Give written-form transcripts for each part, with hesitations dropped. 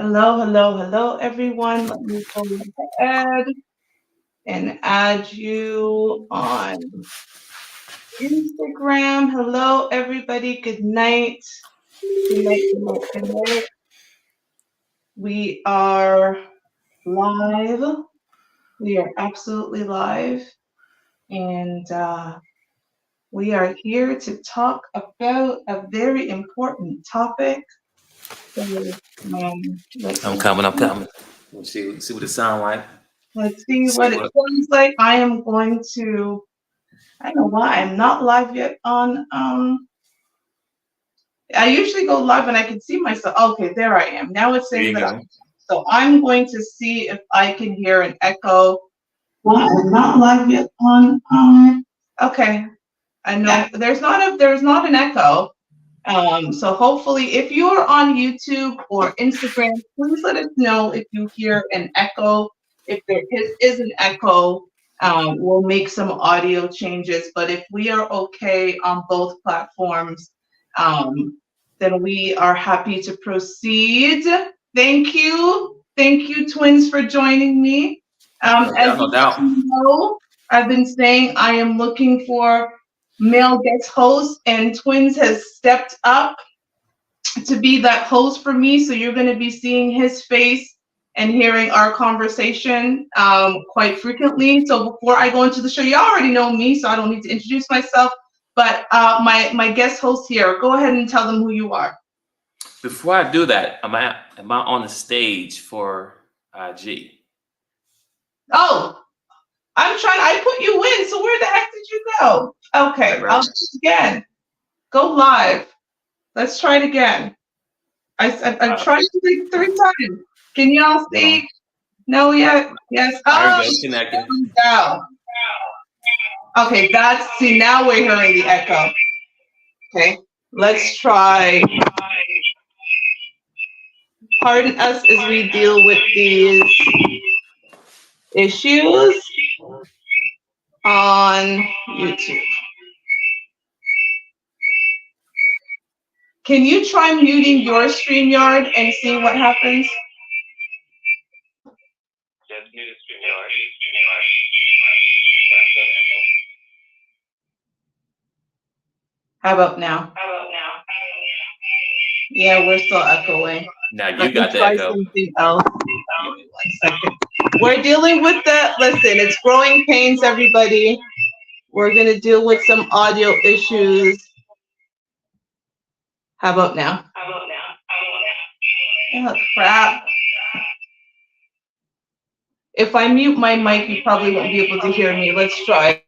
Hello, hello, hello, everyone. Let me go ahead and add you on Instagram. Hello, everybody. Good night. Good night, good night, good night. We are live. We are absolutely live. And we are here to talk about a very important topic. So, let's I'm coming. I'm coming. Let's see what it sound like. see See what it what. sounds like. I am going to I don't know why I'm not live yet on I usually go live and I can see myself. Okay, there I am. Now it's There saying you that go. so I'm going to see if I can hear an echo. Well, I'm not live yet on okay. I know there's not an echo. So hopefully if you're on YouTube or Instagram, please let us know if you hear an echo. If there is an echo, we'll make some audio changes. But if we are okay on both platforms, um, then we are happy to proceed. Thank you. Thank you, twins, for joining me. No As doubt. No you doubt. know, I've been saying I am looking for male guest host, and Twins has stepped up to be that host for me. So you're going to be seeing his face and hearing our conversation quite frequently. So before I go into the show, you already know me, so I don't need to introduce myself. But my guest host here, go ahead and tell them who you are. Before I do that, am I on the stage for IG? Oh, I put you in. So where the heck did you go? Right, Okay, right. I'll do it again. Go live. Let's try it again. I've Uh, tried it like 3 times. Can y'all hold on. see? No yet? Yes. There we Oh, go. Connecting. there we go. Okay, see, now we're hearing the echo. Okay, let's try. Pardon us as we deal with these issues on YouTube. Can you try muting your StreamYard and see what happens? How about now? Yeah, we're still echoing. Now you Let me got the try echo. something else. Give me 1 second. We're dealing with the, listen, it's growing pains, everybody. We're going to deal with some audio issues. How about now? Oh, crap. If I mute my mic, you probably won't be able to hear me. Let's try.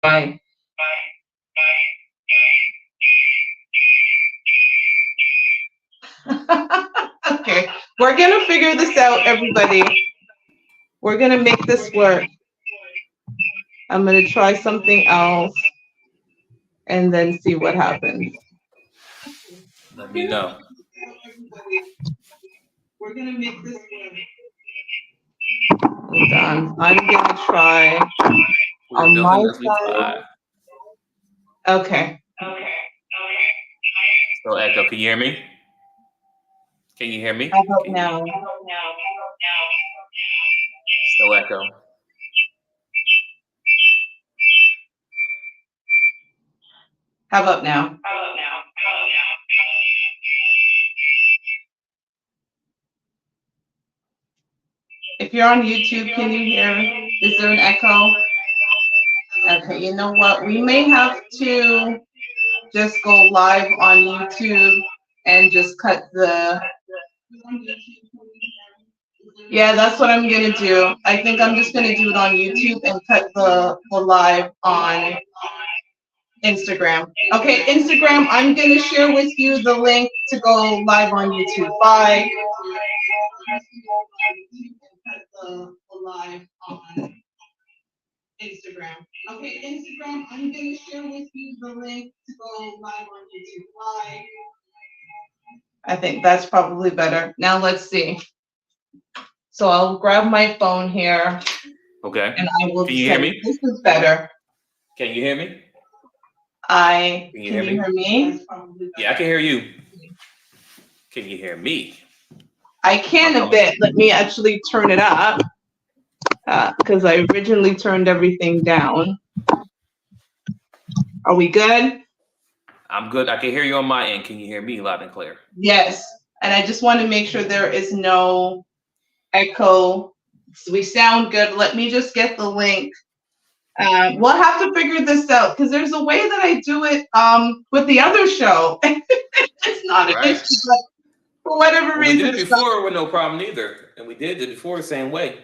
Fine. Okay, we're going to figure this out, everybody. We're going to make this work. I'm going to try something else and then see what happens. Let me know. We're going to make this work. Hold on. I'm going to try We're on my building as we side. fly. Okay. Still echo. Can you hear me? Can you hear me? How about Can you? now? Still echo. How about now? If you're on YouTube, can you hear? Is there an echo? Okay, you know what? We may have to just go live on YouTube and just cut the. Yeah, that's what I'm gonna do. I think I'm just gonna do it on YouTube and cut the live on Instagram. Okay, Instagram, I'm gonna share with you the link to go live on YouTube. Bye. The live on Instagram. Okay, Instagram, I'm gonna share with you the link to go live on YouTube Live. I think that's probably better. Now let's see. So I'll grab my phone here Okay. and I will Can you hear send, me? this is better. Can you hear me? Can you hear me? Yeah, I can hear you. Can you hear me? I can a bit. Let me actually turn it up because I originally turned everything down. Are we good? I'm good. I can hear you on my end. Can you hear me loud and clear? Yes. And I just want to make sure there is no echo. So we sound good. Let me just get the link. We'll have to figure this out because there's a way that I do it with the other show. It's not an issue, but for whatever reason. We did it before with no problem either. And we did it before the same way.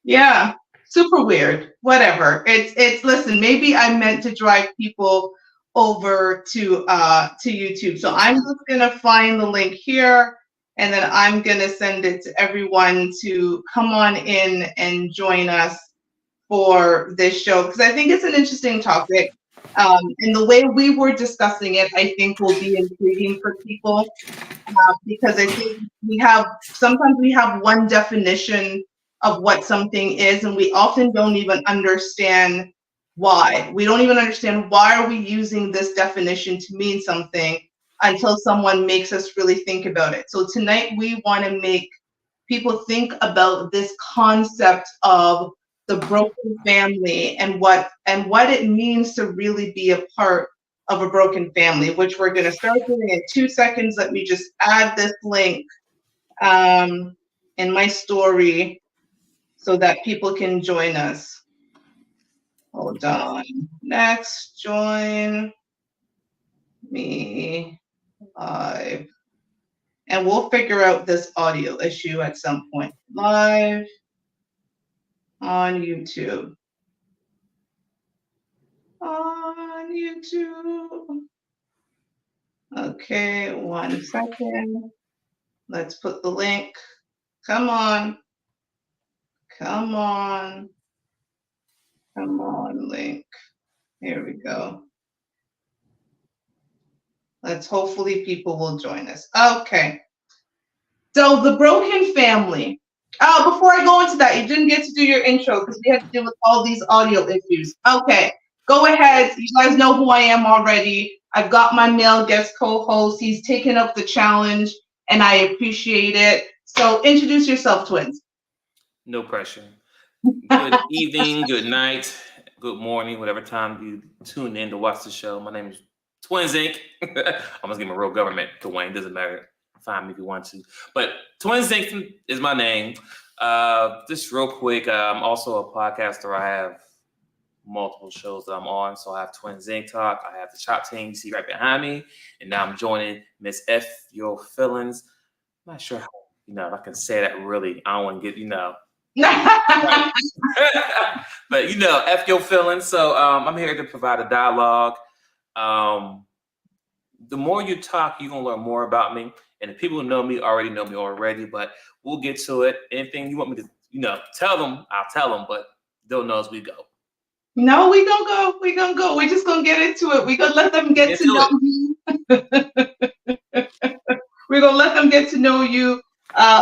Yeah, super weird. Whatever. It's listen, maybe I meant to drive people over to YouTube. So I'm just gonna find the link here and then I'm gonna send it to everyone to come on in and join us for this show because I think it's an interesting topic. And the way we were discussing it, I think will be intriguing for people because I think sometimes we have one definition of what something is, and we often don't even understand why. We don't even understand why are we using this definition to mean something until someone makes us really think about it. So tonight we want to make people think about this concept of the broken family and what it means to really be a part of a broken family, which we're going to start doing in 2 seconds. Let me just add this link in my story so that people can join us. Hold on. Next, join me live. And we'll figure out this audio issue at some point. Live on YouTube. On YouTube. Okay, 1 second. Let's put the link. Come on. Come on. Come on, link. Here we go. Hopefully people will join us. Okay. So the broken family. Before I go into that, you didn't get to do your intro because we had to deal with all these audio issues. Okay, go ahead. You guys know who I am already. I've got my male guest co-host. He's taken up the challenge and I appreciate it. So introduce yourself, twins. No pressure. Good evening, good night, good morning, whatever time you tune in to watch the show. My name is Twins Inc. I'm gonna give my real government to Wayne. Doesn't matter. Find me if you want to. But Twins Inc. is my name. Just real quick, I'm also a podcaster. I have multiple shows that I'm on. So I have Twins Inc. Talk. I have the Chop Team you see right behind me. And now I'm joining Miss F Your Feelings. I'm not sure how, if I can say that really. I don't want to get, Right. But F Your Feelings. So I'm here to provide a dialogue. The more you talk, you're gonna learn more about me. And the people who know me already know me already, but we'll get to it. Anything you want me to, tell them, I'll tell them, but they'll know as we go. No, we gonna go. We gonna go. We're just gonna get into it. We're gonna let them get to know you. We're gonna let them get to know you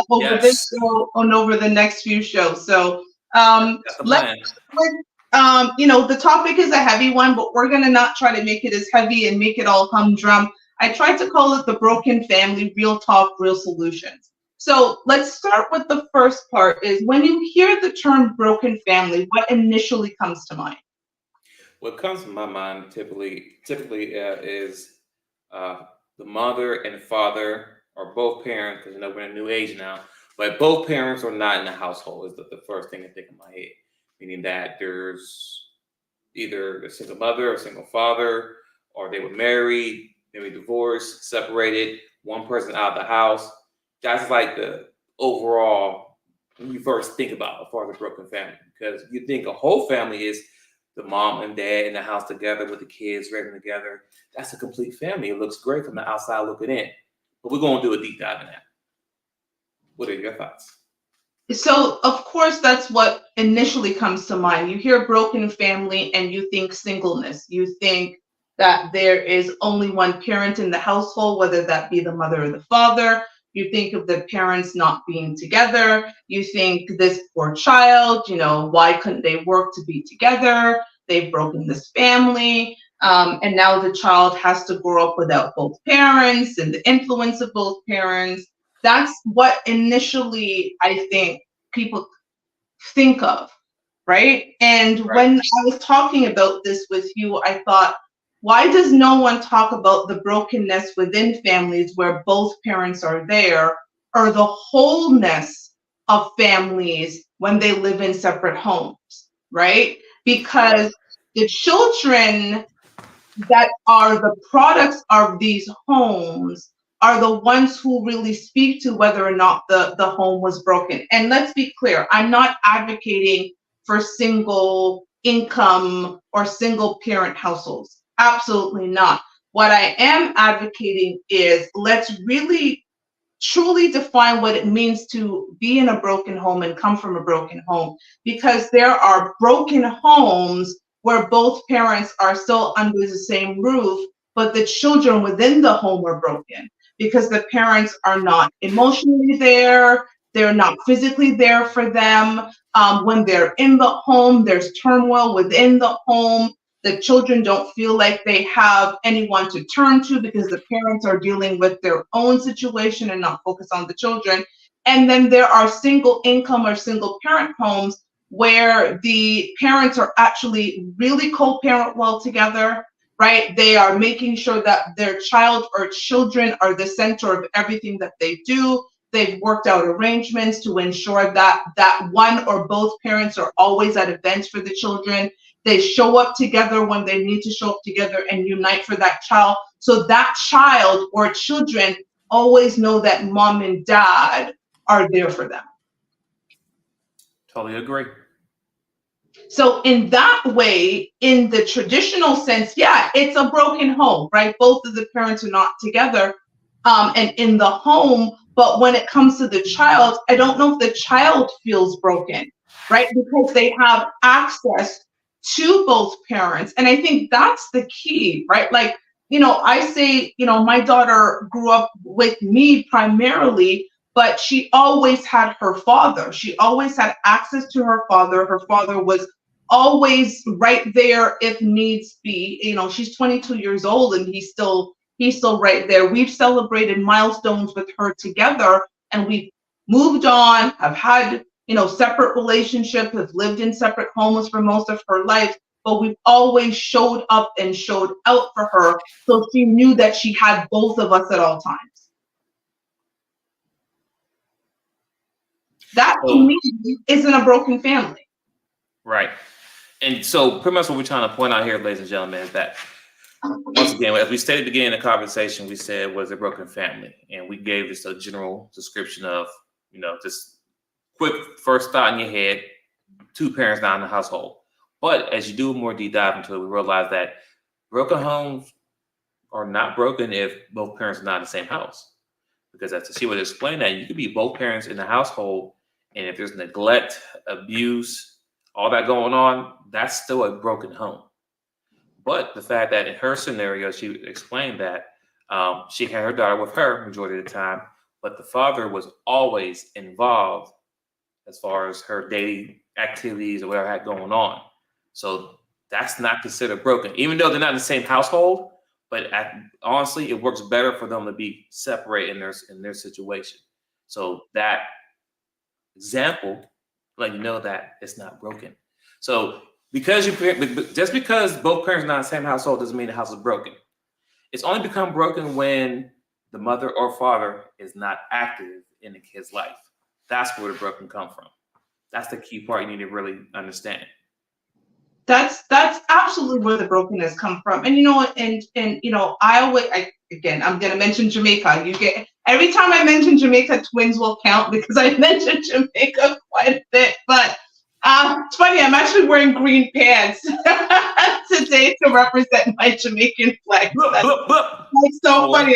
over this show and over the next few shows. So the topic is a heavy one, but we're gonna not try to make it as heavy and make it all humdrum. I tried to call it the broken family, real talk, real solutions. So let's start with the first part is when you hear the term broken family, what initially comes to mind? What comes to my mind typically is the mother and father or both parents, because we're in a new age now, but both parents are not in the household is the first thing I think in my head, meaning that there's either a single mother or single father, or they were married, maybe divorced, separated, one person out of the house. That's like the overall, when you first think about as far as a broken family, because you think a whole family is the mom and dad in the house together with the kids raising together. That's a complete family. It looks great from the outside looking in. But we're going to do a deep dive in that. What are your thoughts? So, of course, that's what initially comes to mind. You hear broken family and you think singleness. You think that there is only one parent in the household, whether that be the mother or the father. You think of the parents not being together. You think this poor child, why couldn't they work to be together? They've broken this family. And now the child has to grow up without both parents and the influence of both parents. That's what initially I think people think of, right? And Right. when I was talking about this with you, I thought, why does no one talk about the brokenness within families where both parents are there, or the wholeness of families when they live in separate homes, right? Because the children that are the products of these homes are the ones who really speak to whether or not the home was broken. And let's be clear, I'm not advocating for single income or single parent households. Absolutely not. What I am advocating is let's really truly define what it means to be in a broken home and come from a broken home, because there are broken homes where both parents are still under the same roof, but the children within the home are broken because the parents are not emotionally there, they're not physically there for them. When they're in the home, there's turmoil within the home. The children don't feel like they have anyone to turn to because the parents are dealing with their own situation and not focused on the children. And then there are single income or single parent homes where the parents are actually really co-parent well together, right? They are making sure that their child or children are the center of everything that they do. They've worked out arrangements to ensure that one or both parents are always at events for the children. They show up together when they need to show up together and unite for that child. So that child or children always know that mom and dad are there for them. Totally agree. So in that way, in the traditional sense, yeah, it's a broken home, right? Both of the parents are not together and in the home. But when it comes to the child, I don't know if the child feels broken, right? Because they have access to both parents. And I think that's the key, right? Like, I say, my daughter grew up with me primarily, but she always had her father. She always had access to her father. Her father was always right there if needs be. She's 22 years old and he's still right there. We've celebrated milestones with her together and we've moved on, have had, separate relationships, have lived in separate homes for most of her life, but we've always showed up and showed out for her. So she knew that she had both of us at all times. That to me isn't a broken family. Right. And so pretty much what we're trying to point out here, ladies and gentlemen, is that once again, as we stated at the beginning of the conversation, we said was a broken family. And we gave just a general description of, just quick first thought in your head, two parents not in the household. But as you do more deep dive into it, we realize that broken homes are not broken if both parents are not in the same house. Because as she would explain that, you could be both parents in the household, and if there's neglect, abuse, all that going on, that's still a broken home. But the fact that in her scenario, she explained that she had her daughter with her majority of the time, but the father was always involved as far as her daily activities or whatever had going on. So that's not considered broken, even though they're not in the same household. But honestly, it works better for them to be separate in their situation. So that example, let you know that it's not broken. So just because both parents are not in the same household doesn't mean the house is broken. It's only become broken when the mother or father is not active in the kid's life. That's where the broken come from. That's the key part you need to really understand. That's absolutely where the brokenness come from. And I'm gonna mention Jamaica. Every time I mention Jamaica, twins will count because I mentioned Jamaica quite a bit. But it's funny, I'm actually wearing green pants today to represent my Jamaican flag. That's so Oh, funny.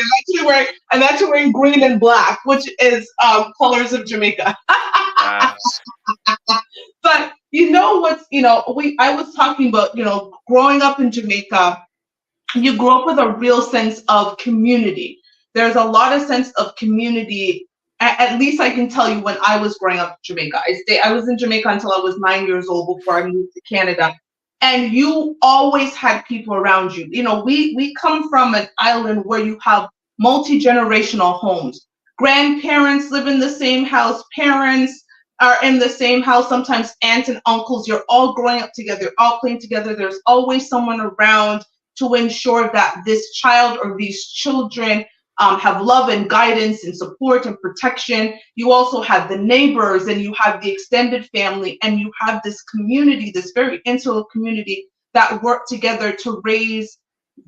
I'm actually wearing green and black, which is colors of Jamaica. gosh. But I was talking about, growing up in Jamaica, you grow up with a real sense of community. There's a lot of sense of community. At least I can tell you when I was growing up in Jamaica. I was in Jamaica until I was 9 years old before I moved to Canada. And you always had people around you. We come from an island where you have multi-generational homes. Grandparents live in the same house, parents are in the same house, sometimes aunts and uncles. You're all growing up together, all playing together. There's always someone around to ensure that this child or these children have love and guidance and support and protection. You also have the neighbors, and you have the extended family, and you have this community, this very insular community that work together to raise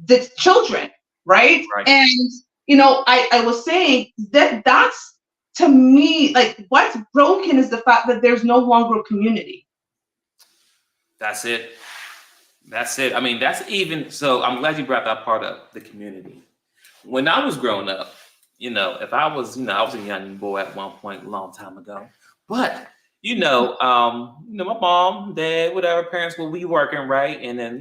the children, right? And I was saying that's, to me, like, what's broken is the fact that there's no longer community. That's it. I mean, that's even so. I'm glad you brought that part up, the community. When I was growing up, if I was, I was a young boy at one point a long time ago. But my mom, dad, whatever, parents will be working, right? And then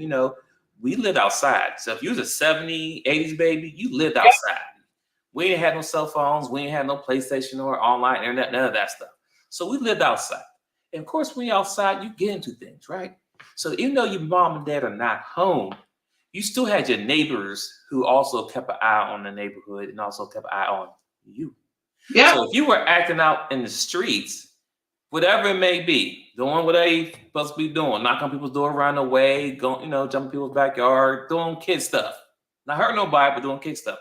we lived outside. So if you was a 70s, 80s baby, you lived outside. We ain't had no cell phones. We ain't had no PlayStation or online internet, none of that stuff. So we lived outside. And of course, when you're outside, you get into things, right? So even though your mom and dad are not home, you still had your neighbors who also kept an eye on the neighborhood and also kept an eye on you. Yeah. So if you were acting out in the streets, whatever it may be, doing what they supposed to be doing, knocking on people's door, running away, going, jumping people's backyard, doing kid stuff, not hurting nobody, but doing kid stuff,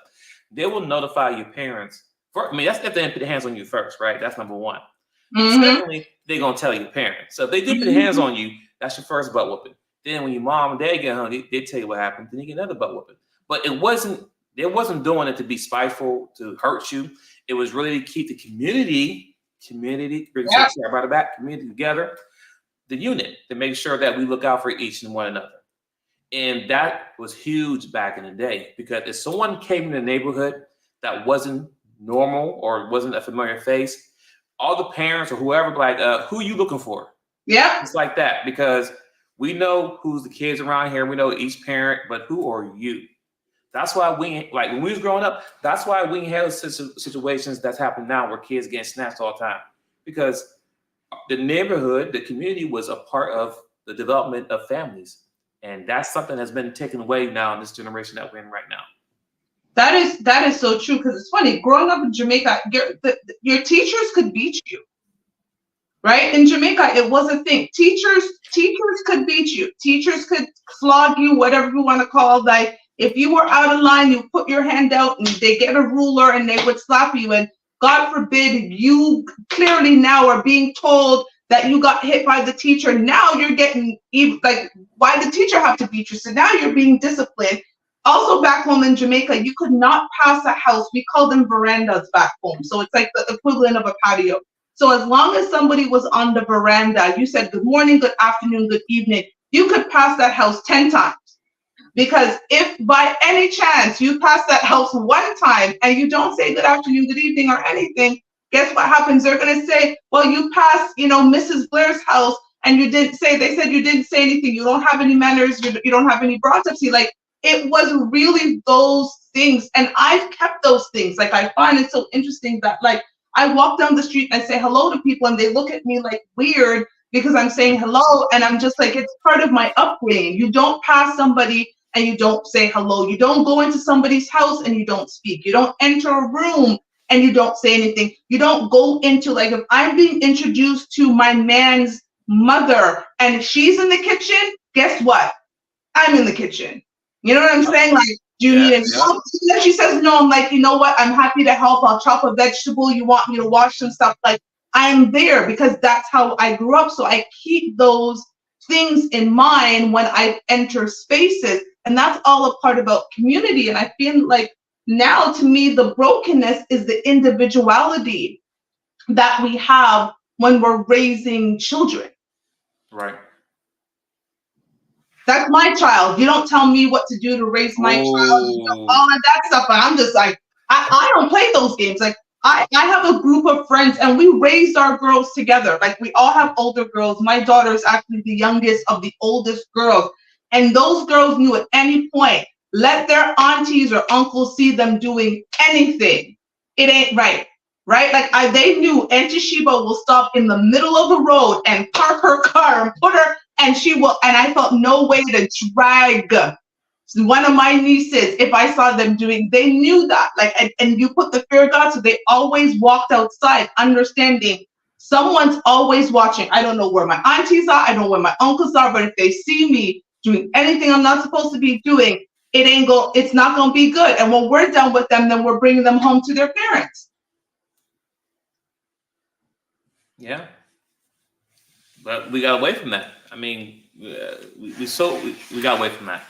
they will notify your parents. That's if they put their hands on you first, right? That's number one. Mm-hmm. Secondly, they're gonna tell your parents. So if they do put their hands on you, that's your first butt whooping. Then when your mom and dad get home, they tell you what happened. Then you get another butt whooping. But they wasn't doing it to be spiteful, to hurt you. It was really to keep the community together, the unit, to make sure that we look out for each and one another. And that was huge back in the day, because if someone came in the neighborhood that wasn't normal or wasn't a familiar face, all the parents or whoever, like, who are you looking for? Yeah. It's like that, because we know who's the kids around here. We know each parent, but who are you? That's why when we was growing up, that's why we had situations that's happened now where kids getting snatched all the time, because the neighborhood, the community was a part of the development of families. And that's something that's been taken away now in this generation that we're in right now. That is so true, because it's funny, growing up in Jamaica, your teachers could beat you, right? In Jamaica, it was a thing. Teachers could beat you. Teachers could flog you, whatever you want to call. Like, if you were out of line, you put your hand out and they get a ruler and they would slap you. And God forbid, you clearly now are being told that you got hit by the teacher. Now you're getting, like, why the teacher have to beat you? So now you're being disciplined. Also, back home in Jamaica, you could not pass a house. We call them verandas back home. So it's like the equivalent of a patio. So as long as somebody was on the veranda, you said good morning, good afternoon, good evening, you could pass that house 10 times. Because if by any chance you pass that house one time and you don't say good afternoon, good evening, or anything, guess what happens? They're going to say, well, you passed, Mrs. Blair's house and they said you didn't say anything. You don't have any manners. You don't have any property. Like, it was really those things. And I've kept those things. Like, I find it so interesting that, like, I walk down the street and I say hello to people and they look at me like weird because I'm saying hello. And I'm just like, it's part of my upbringing. You don't pass somebody and you don't say hello. You don't go into somebody's house and you don't speak. You don't enter a room and you don't say anything. You don't go into, like, if I'm being introduced to my man's mother and she's in the kitchen, guess what? I'm in the kitchen. You know what I'm saying? Like, do you need any help? And she says no. I'm like, you know what? I'm happy to help. I'll chop a vegetable. You want me to wash some stuff? Like, I'm there because that's how I grew up. So I keep those things in mind when I enter spaces. And that's all a part about community. And I feel like now, to me, the brokenness is the individuality that we have when we're raising children. Right. That's my child. You don't tell me what to do to raise my child. You know, all of that stuff. But I'm just like, I don't play those games. Like I have a group of friends and we raised our girls together. Like we all have older girls. My daughter is actually the youngest of the oldest girls. And those girls knew at any point, let their aunties or uncles see them doing anything. It ain't right. Right? Like they knew Auntie Sheba will stop in the middle of the road and park her car and put her, and she will, and I felt no way to drag one of my nieces if I saw them doing, they knew that. Like, and you put the fear of God, so they always walked outside understanding someone's always watching. I don't know where my aunties are, I don't know where my uncles are, but if they see me doing anything I'm not supposed to be doing, it's not gonna be good. And when we're done with them, then we're bringing them home to their parents. Yeah. But we got away from that. I mean, we got away from that.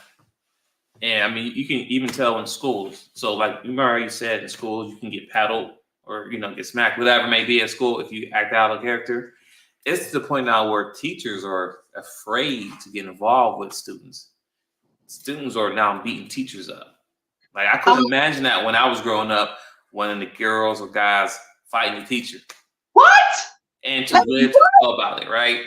And I mean, you can even tell in schools. So like, remember you said in schools, you can get paddled or, get smacked, whatever it may be at school if you act out of character. It's to the point now where teachers are afraid to get involved with students. Students are now beating teachers up. Like I couldn't imagine that when I was growing up, one of the girls or guys fighting the teacher. What? And to live about it, right?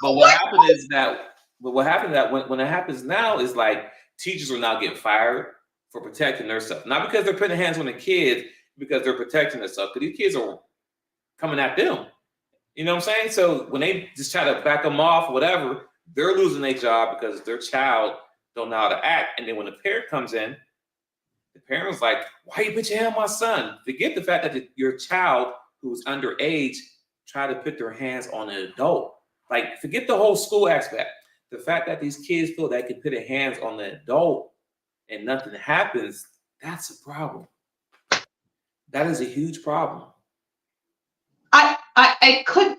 But what happened is that when it happens now is like teachers are now getting fired for protecting their stuff. Not because they're putting hands on the kids, because they're protecting their stuff. Because these kids are coming at them. You know what I'm saying? So when they just try to back them off or whatever, they're losing their job because their child don't know how to act. And then when the parent comes in, the parent's like, why you put your hand on my son? Forget the fact that your child who's underage try to put their hands on an adult. Like, forget the whole school aspect. The fact that these kids feel they can put their hands on the adult and nothing happens, that's a problem. That is a huge problem.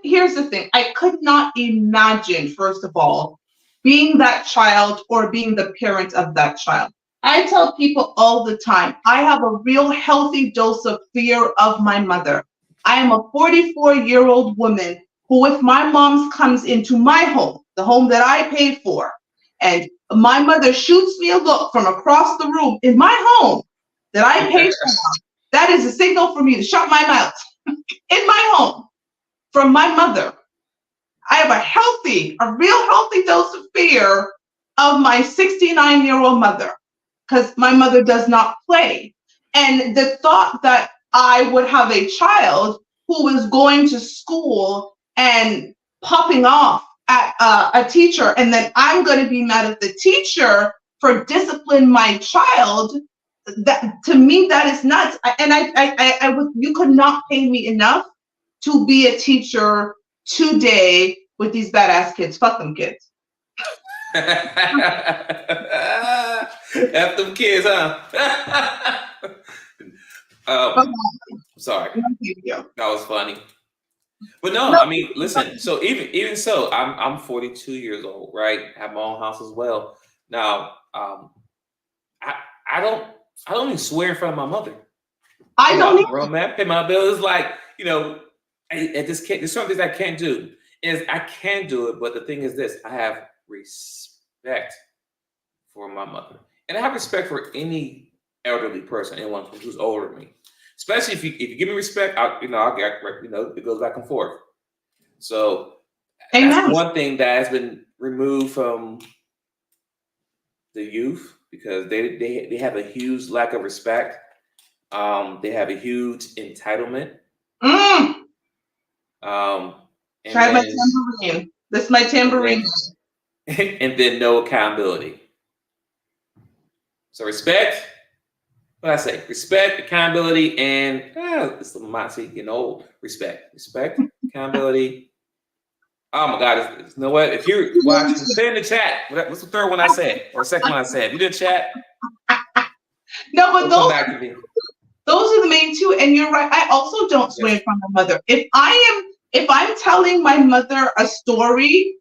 Here's the thing. I could not imagine, first of all, being that child or being the parent of that child. I tell people all the time, I have a real healthy dose of fear of my mother. I am a 44-year-old woman who, if my mom comes into my home, the home that I paid for, and my mother shoots me a look from across the room in my home that I paid for, that is a signal for me to shut my mouth in my home from my mother. I have a real healthy dose of fear of my 69-year-old mother, because my mother does not play. And the thought that I would have a child who is going to school and popping off at a teacher, and then I'm going to be mad at the teacher for disciplining my child, that to me, that is nuts. You could not pay me enough to be a teacher today with these badass kids. Fuck them kids. F them kids, huh? Sorry. That was funny. But no, I mean, listen, so even so, I'm 42 years old, right? I have my own house as well. Now, I don't even swear in front of my mother. I don't even. Bro, man, pay my bills. Like, I just can't. There's some things I can't do. Is I can do it, but the thing is this: I have respect for my mother, and I have respect for any elderly person, anyone who's older than me. Especially if you give me respect, I'll get, it goes back and forth. So that's one thing that has been removed from the youth, because they have a huge lack of respect. They have a huge entitlement. Try my tambourine. This is my tambourine. And then no accountability. So respect. What I say? Respect, accountability, and it's the mindset, respect, accountability. Oh my God! You know what? If you're watching, say in the chat. What's the third one I said, or the second one I said? If you did chat. No, but those are the main two. And you're right. I also don't swear in front of my mother. If I'm telling my mother a story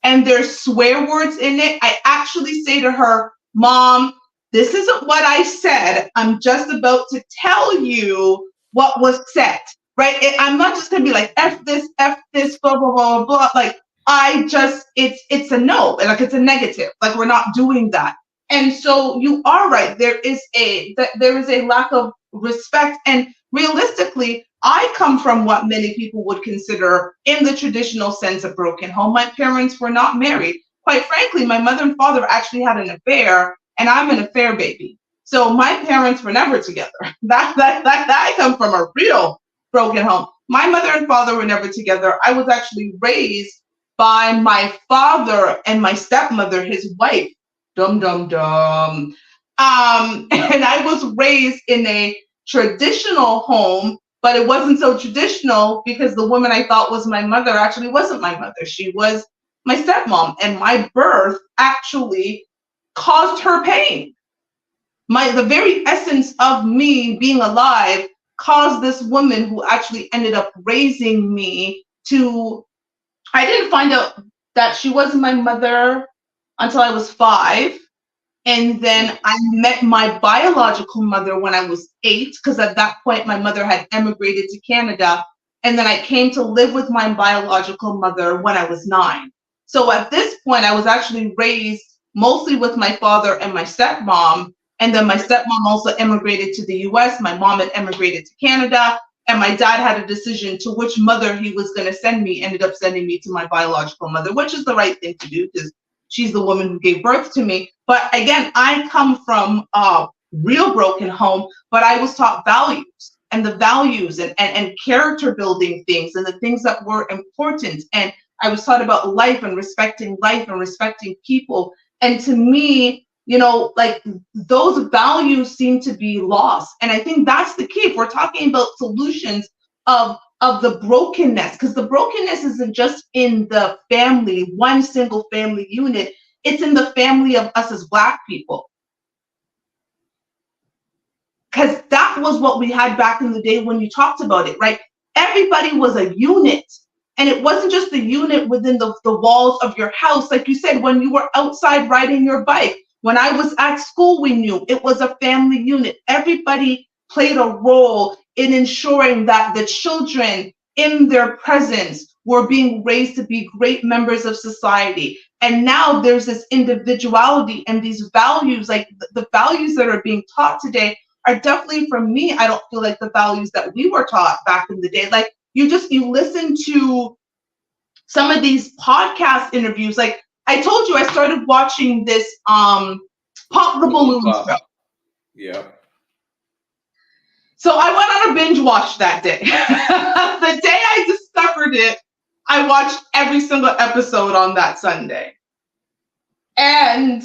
and there's swear words in it, I actually say to her, Mom, this isn't what I said. I'm just about to tell you what was said, right? I'm not just gonna be like, F this, blah, blah, blah, blah. Like, it's a no, like it's a negative, like we're not doing that. And so you are right. There is a lack of respect. And realistically, I come from what many people would consider in the traditional sense a broken home. My parents were not married. Quite frankly, my mother and father actually had an affair, and I'm an affair baby. So my parents were never together. That I come from a real broken home. My mother and father were never together. I was actually raised by my father and my stepmother, his wife. Dum dum dum. And I was raised in a traditional home, but it wasn't so traditional because the woman I thought was my mother actually wasn't my mother. She was my stepmom, and my birth actually caused her pain. The very essence of me being alive caused this woman who actually ended up raising me to, I didn't find out that she was my mother until I was 5. And then I met my biological mother when I was 8, because at that point my mother had emigrated to Canada. And then I came to live with my biological mother when I was 9. So at this point, I was actually raised mostly with my father and my stepmom. And then my stepmom also emigrated to the US. My mom had emigrated to Canada. And my dad had a decision to which mother he was going to send me, ended up sending me to my biological mother, which is the right thing to do because she's the woman who gave birth to me. But again, I come from a real broken home, but I was taught values and the values and character building things and the things that were important. And I was taught about life and respecting people. And to me, you know, like those values seem to be lost. And I think that's the key. If we're talking about solutions of the brokenness, because the brokenness isn't just in the family, one single family unit, it's in the family of us as Black people. Because that was what we had back in the day when you talked about it, right? Everybody was a unit. And it wasn't just the unit within the walls of your house. Like you said, when you were outside riding your bike, when I was at school, we knew it was a family unit. Everybody played a role in ensuring that the children in their presence were being raised to be great members of society. And now there's this individuality and these values, like the values that are being taught today are definitely, for me, I don't feel like the values that we were taught back in the day. Like you listen to some of these podcast interviews. Like I told you, I started watching this Pop the Balloon show. Yeah. So I went on a binge watch that day. The day I discovered it, I watched every single episode on that Sunday. And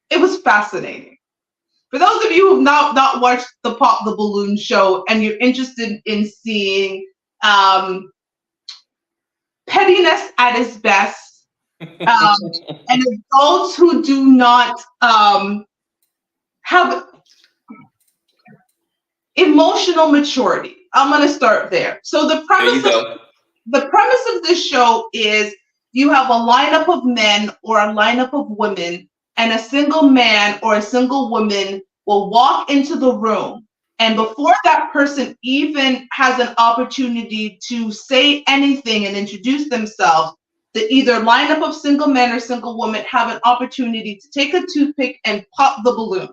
it was fascinating. For those of you who've not watched the Pop the Balloon show and you're interested in seeing pettiness at its best, and adults who do not have emotional maturity. I'm going to start there. So the premise of this show is you have a lineup of men or a lineup of women, and a single man or a single woman will walk into the room. And before that person even has an opportunity to say anything and introduce themselves, the either lineup of single men or single women have an opportunity to take a toothpick and pop the balloon.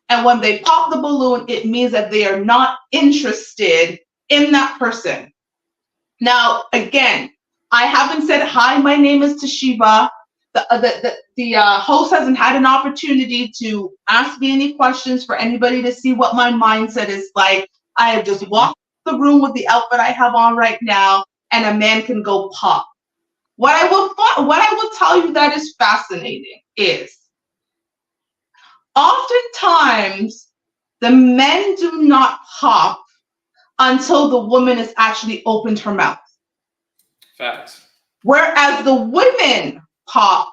And when they pop the balloon, it means that they are not interested in that person. Now, again, I haven't said, hi, my name is Toshiba. The host hasn't had an opportunity to ask me any questions for anybody to see what my mindset is like. I have just walked the room with the outfit I have on right now, and a man can go pop. What I will tell you that is fascinating is oftentimes the men do not pop until the woman has actually opened her mouth. Facts. Whereas the women pop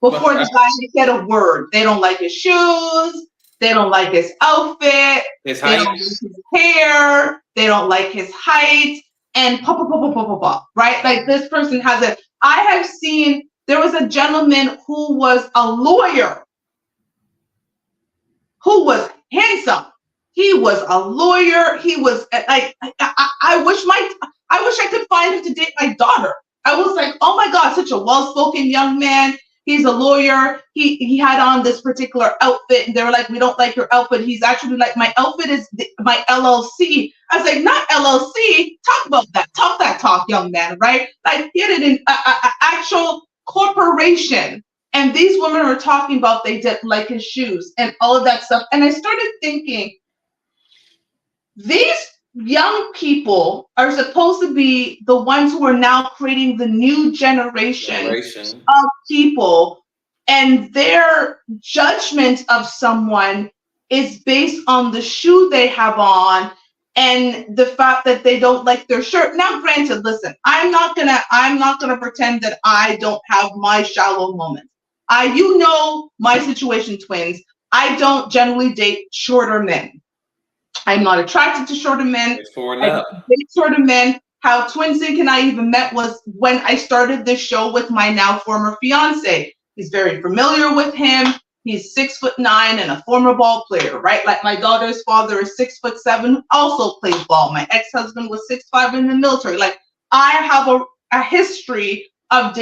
before the guy said a word. They don't like his shoes. They don't like his outfit. They don't like his hair. They don't like his height. And pop, right? Like this person has it. I have seen, there was a gentleman who was a lawyer who was handsome. He was a lawyer. He was like, I wish I could find him to date my daughter. I was like, oh my God, such a well-spoken young man. He's a lawyer. He had on this particular outfit, and they were like, we don't like your outfit. He's actually like, my outfit is my LLC. I was like, not LLC. Talk about that. Talk that talk, young man, right? Like, he had it in a actual corporation. And these women were talking about they didn't like his shoes and all of that stuff. And I started thinking, these young people are supposed to be the ones who are now creating the new generation of people, and their judgment of someone is based on the shoe they have on and the fact that they don't like their shirt. Now, granted, listen, I'm not gonna pretend that I don't have my shallow moments. You know my situation, twins. I don't generally date shorter men. I'm not attracted to shorter men. I date shorter men. How Twin Zinc and I even met was when I started this show with my now former fiance. He's very familiar with him. He's 6'9" and a former ball player, right? Like my daughter's father is 6'7", also plays ball. My ex-husband was 6'5" in the military. Like, I have a history of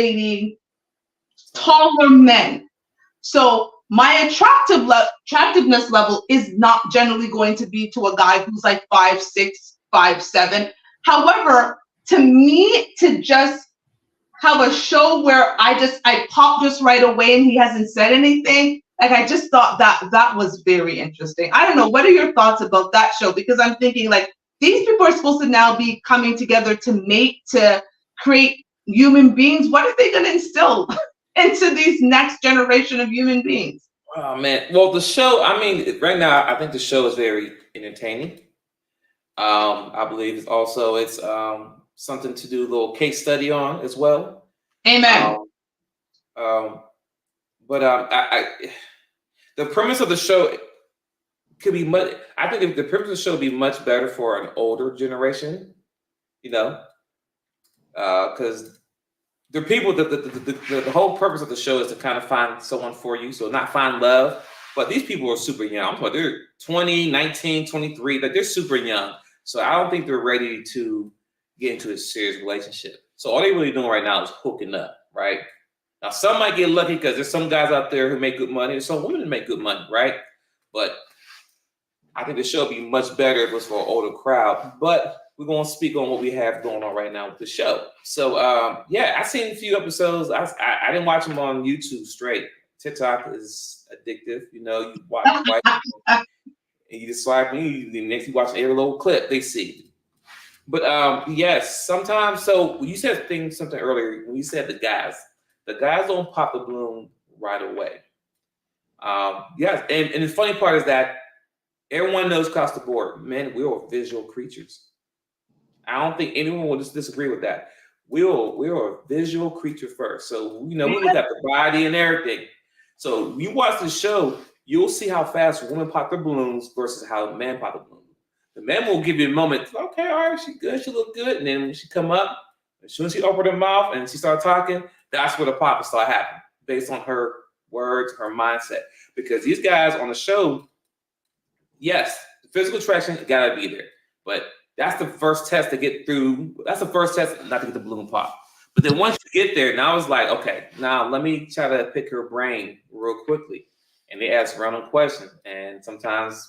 taller men. So my attractiveness level is not generally going to be to a guy who's like 5'6", 5'7". However, to me, to just have a show where I pop just right away and he hasn't said anything, like, I just thought that was very interesting. I don't know. What are your thoughts about that show? Because I'm thinking, like, these people are supposed to now be coming together to create human beings. What are they going to instill into these next generation of human beings? Oh man. Well, the show, I mean, right now I think the show is very entertaining. I believe it's something to do a little case study on as well. Amen. The premise of the show could be much. I think the premise of the show would be much better for an older generation, because the people, the whole purpose of the show is to kind of find someone for you. So not find love, but these people are super young. I'm talking about they're 20, 19, 23, but they're super young. So I don't think they're ready to get into a serious relationship. So all they're really doing right now is hooking up, right? Now, some might get lucky because there's some guys out there who make good money. There's some women who make good money, right? But I think the show would be much better if it was for an older crowd. But we're going to speak on what we have going on right now with the show. So, I've seen a few episodes. I didn't watch them on YouTube straight. TikTok is addictive. You watch and you just swipe, and the next you watch every little clip they see. But yes, sometimes. So you said something earlier when you said the guys don't pop the balloon right away. Yes, and the funny part is that everyone knows across the board, men, we are visual creatures. I don't think anyone will disagree with that. We're a visual creature first. So, we look at the body and everything. So you watch the show, you'll see how fast women pop their balloons versus how men pop the balloon. The men will give you a moment. Okay, all right, she good, she look good. And then when she come up, as soon as she opened her mouth and she started talking, that's where the pop start happening based on her words, her mindset. Because these guys on the show, yes, the physical attraction gotta be there. But that's the first test to get through. That's the first test not to get the balloon pop. But then once you get there, now it's like, okay, now let me try to pick her brain real quickly. And they ask random questions. And sometimes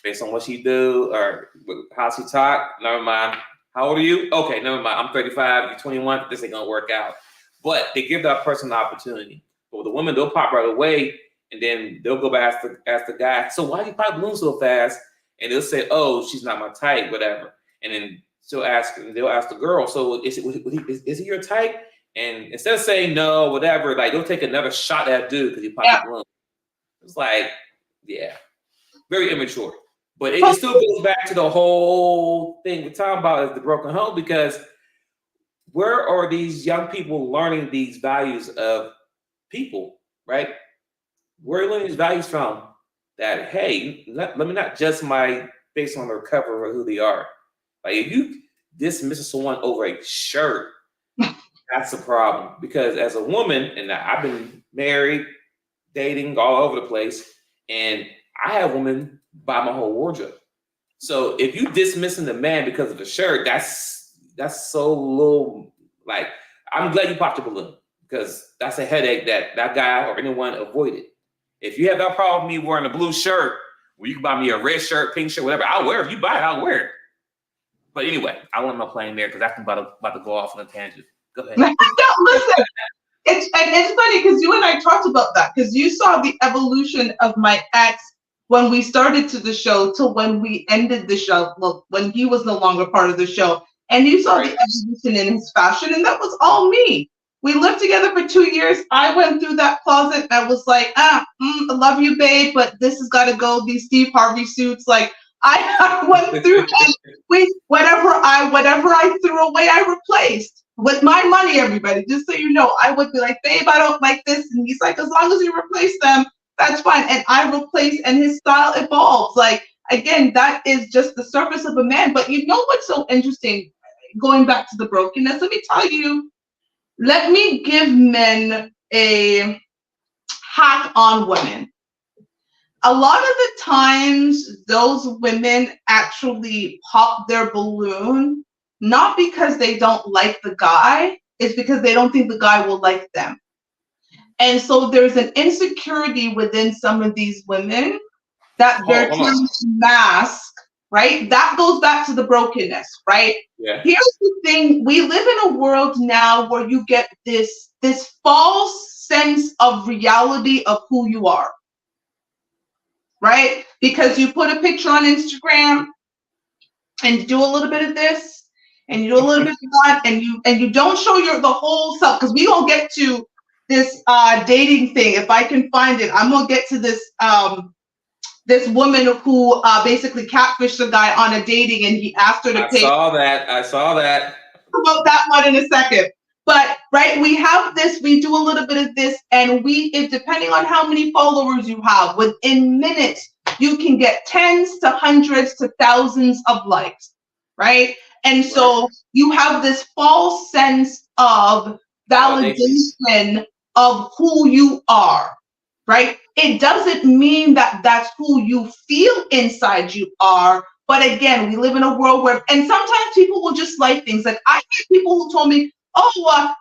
based on what she do or how she talk, never mind. How old are you? Okay, never mind. I'm 35, you're 21. This ain't gonna work out. But they give that person the opportunity. But with the women, they'll pop right away, and then they'll go back ask the guy, so why you pop balloons so fast? And they'll say, oh, she's not my type, whatever. And then they'll ask the girl, so is he your type? And instead of saying no, whatever, like they'll take another shot at that dude because he popped the balloon. It's like, yeah, very immature. But it still goes back to the whole thing we're talking about is the broken home, because where are these young people learning these values of people, right? Where are you learning these values from? That, hey, let me not judge somebody based on their cover or who they are. Like, if you dismiss someone over a shirt, that's a problem. Because as a woman, and I've been married, dating all over the place, and I have women buy my whole wardrobe. So if you dismissing the man because of the shirt, that's so low. Like, I'm glad you popped your balloon because that's a headache that guy or anyone avoided. If you have that problem with me wearing a blue shirt, well, you can buy me a red shirt, pink shirt, whatever. I'll wear it. If you buy it, I'll wear it. But anyway, I want my plane there because that's about to go off on a tangent. Go ahead. No, listen. It's funny because you and I talked about that because you saw the evolution of my ex when we started to the show to when we ended the show. Well, when he was no longer part of the show, and you saw the evolution in his fashion, and that was all me. We lived together for 2 years. I went through that closet. I was like, I love you, babe, but this has got to go. These Steve Harvey suits, like I went through, and whatever I threw away, I replaced. With my money, everybody, just so you know, I would be like, babe, I don't like this. And he's like, as long as you replace them, that's fine. And I replace, and his style evolves. Like, again, that is just the surface of a man. But you know what's so interesting? Going back to the brokenness, let me give men a hack on women. A lot of the times, those women actually pop their balloon not because they don't like the guy, it's because they don't think the guy will like them. And so there's an insecurity within some of these women that they're trying to mask, right? That goes back to the brokenness, right? Yeah. Here's the thing. We live in a world now where you get this false sense of reality of who you are, right? Because you put a picture on Instagram and you do a little bit of this, and you do a little bit of that, and you don't show the whole self, because we gonna get to this dating thing. If I can find it, I'm gonna get to this this woman who basically catfished a guy on a dating, and he asked her to pay. I saw that. About that one in a second. But right, we have this, we do a little bit of this, and depending on how many followers you have, within minutes, you can get tens to hundreds to thousands of likes, right? And so you have this false sense of validation of who you are, right? It doesn't mean that that's who you feel inside you are. But again, we live in a world where, and sometimes people will just like things. Like I hear people who told me,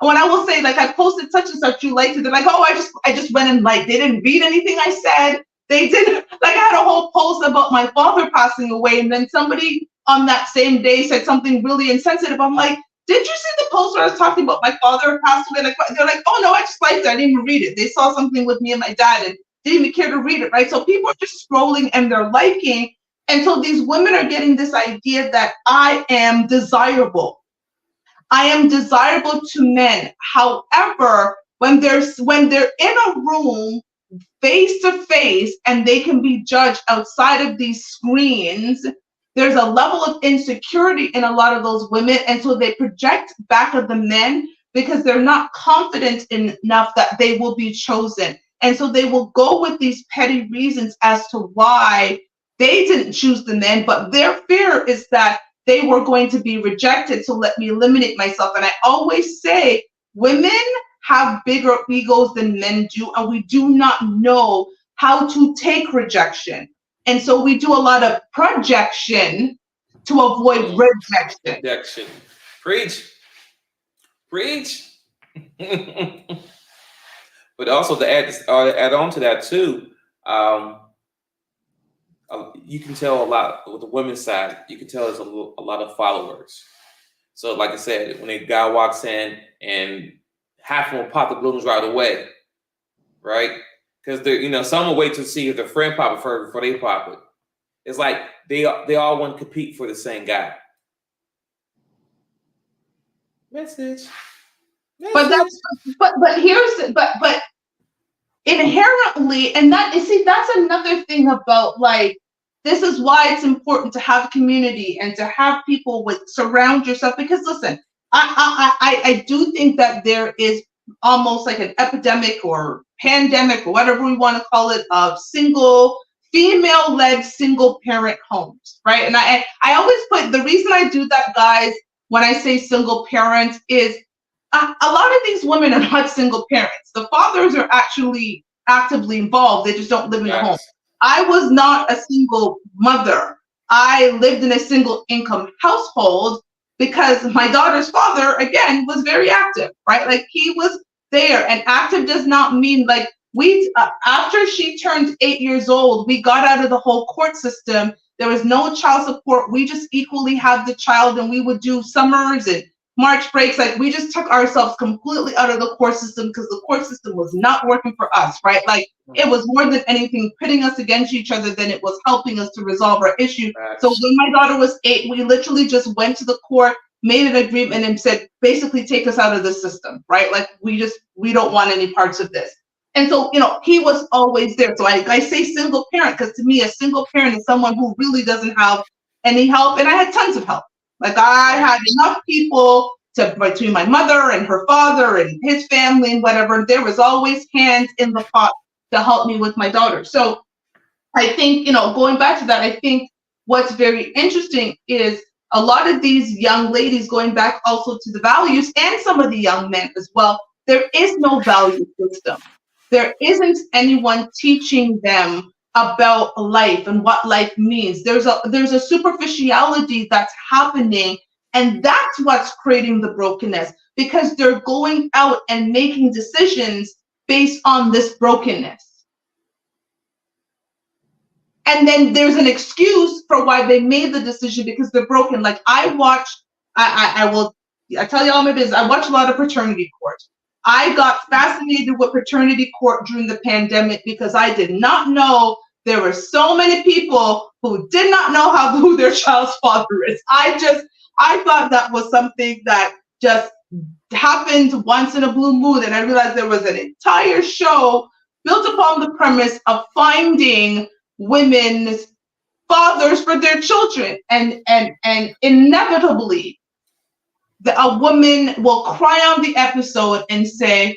when I will say, like, I posted such and such, you liked it. They're like, I just went and liked. They didn't read anything I said. They didn't, like, I had a whole post about my father passing away, and then somebody on that same day said something really insensitive. I'm like, did you see the post where I was talking about my father passed away? Like, they're like, oh no, I just liked it. I didn't even read it. They saw something with me and my dad and didn't even care to read it, right? So people are just scrolling and they're liking. And so these women are getting this idea that I am desirable. I am desirable to men. However, when they're in a room face to face and they can be judged outside of these screens, there's a level of insecurity in a lot of those women. And so they project back at the men because they're not confident enough that they will be chosen. And so they will go with these petty reasons as to why they didn't choose the men, but their fear is that they were going to be rejected. So let me eliminate myself. And I always say, women have bigger egos than men do, and we do not know how to take rejection. And so we do a lot of projection to avoid rejection. Rejection. Preach. But also to add on to that too, you can tell a lot with the women's side. You can tell there's a lot of followers. So like I said, when a guy walks in and half of them pop the balloons right away, right? Because they're, some will wait to see if their friend pop it first before they pop it. It's like they all want to compete for the same guy. Message. But inherently, and that's another thing about, like, this is why it's important to have community and to have people surround yourself. Because listen, I do think that there is almost like an epidemic or pandemic or whatever we want to call it of female-led single parent homes, right? And I always put, the reason I do that, guys, when I say single parents is a lot of these women are not single parents. The fathers are actually actively involved. They just don't live in the home. I was not a single mother. I lived in a single income household, because my daughter's father, again, was very active, right? Like he was there, and active does not mean like after she turned 8 years old, we got out of the whole court system. There was no child support. We just equally had the child, and we would do summers and March breaks. Like we just took ourselves completely out of the court system because the court system was not working for us, right? Like it was more than anything pitting us against each other than it was helping us to resolve our issue. So when my daughter was 8, we literally just went to the court, made an agreement, and said, basically take us out of the system, right? Like we don't want any parts of this. And so, he was always there. So I say single parent because to me, a single parent is someone who really doesn't have any help. And I had tons of help. Like I had enough people between my mother and her father and his family and whatever. There was always hands in the pot to help me with my daughter. So I think, going back to that, I think what's very interesting is a lot of these young ladies, going back also to the values, and some of the young men as well, there is no value system. There isn't anyone teaching them about life and what life means. There's a superficiality that's happening, and that's what's creating the brokenness, because they're going out and making decisions based on this brokenness. And then there's an excuse for why they made the decision, because they're broken. Like I tell you all my business. I watch a lot of paternity court. I got fascinated with paternity court during the pandemic because I did not know there were so many people who did not know who their child's father is. I thought that was something that just happened once in a blue moon, and I realized there was an entire show built upon the premise of finding women's fathers for their children, and inevitably a woman will cry on the episode and say,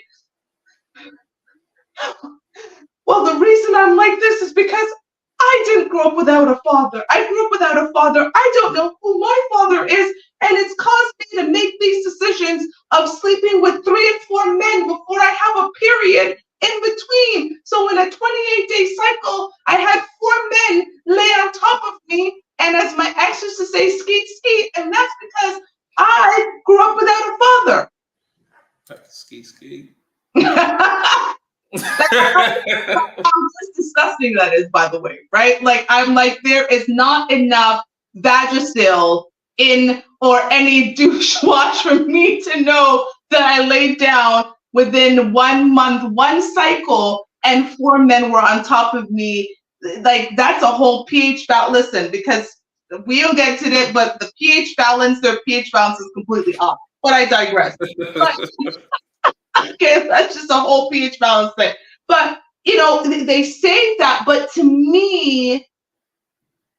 well, the reason I'm like this is because I didn't grow up without a father. I grew up without a father. I don't know who my father is, and it's caused me to make these decisions of sleeping with 3 and 4 men before I have a period in between. So in a 28-day cycle, I had 4 men lay on top of me, and as my ex used to say, skeet, skeet, and that's because I grew up without a father. Skeet, skeet. How just disgusting that is, by the way, right? Like I'm like, there is not enough Vagisil in or any douche wash for me to know that I laid down within 1 month, 1 cycle, and 4 men were on top of me. Like that's a whole pH balance. Listen, because we don't get to it, but the pH balance, their pH balance is completely off. But I digress. Okay, that's just a whole pH balance thing. But they say that, but to me,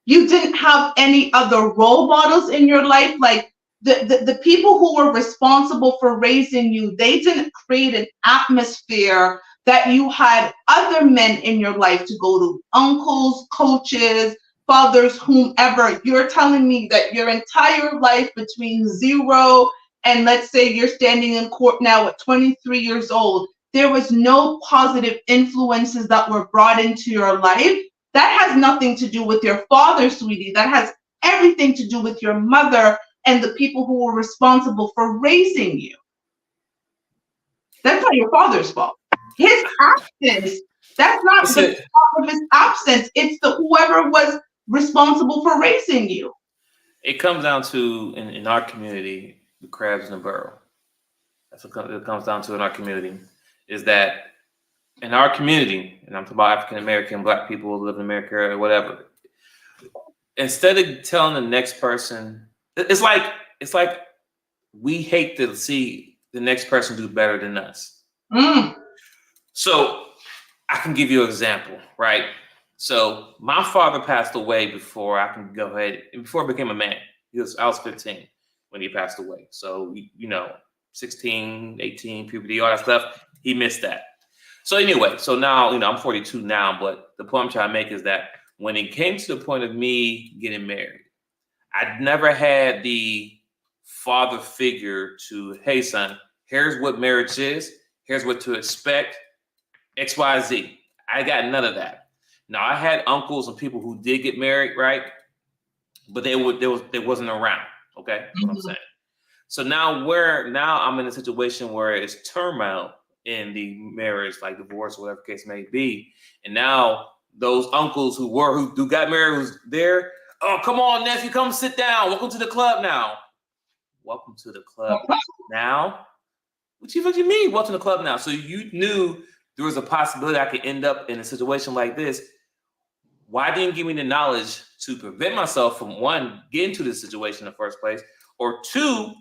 you didn't have any other role models in your life. Like the people who were responsible for raising you, they didn't create an atmosphere that you had other men in your life to go to, uncles, coaches, fathers, whomever. You're telling me that your entire life between 0 and let's say you're standing in court now at 23 years old, there was no positive influences that were brought into your life. That has nothing to do with your father, sweetie. That has everything to do with your mother and the people who were responsible for raising you. That's not your father's fault. His absence, that's not the fault of his absence. It's whoever was responsible for raising you. It comes down to, in our community, the crabs in the barrel. That's what it comes down to in our community, is that in our community, and I'm talking about African American, Black people who live in America or whatever, instead of telling the next person, it's like we hate to see the next person do better than us. So I can give you an example, right? So my father passed away before I became a man. I was 15 when he passed away. So, 16, 18, puberty, all that stuff, he missed that. So anyway, so now, I'm 42 now, but the point I'm trying to make is that when it came to the point of me getting married, I'd never had the father figure to, hey, son, here's what marriage is. Here's what to expect, X, Y, Z. I got none of that. Now, I had uncles and people who did get married, right? But they wasn't around, okay? That's what I'm saying. So now I'm in a situation where it's turmoil in the marriage, like divorce, whatever case may be. And now those uncles who got married who's there, oh, come on, nephew, come sit down. Welcome to the club now. Welcome to the club now? What you mean, welcome to the club now? So you knew there was a possibility I could end up in a situation like this. Why didn't you give me the knowledge to prevent myself from, one, getting to this situation in the first place, or two,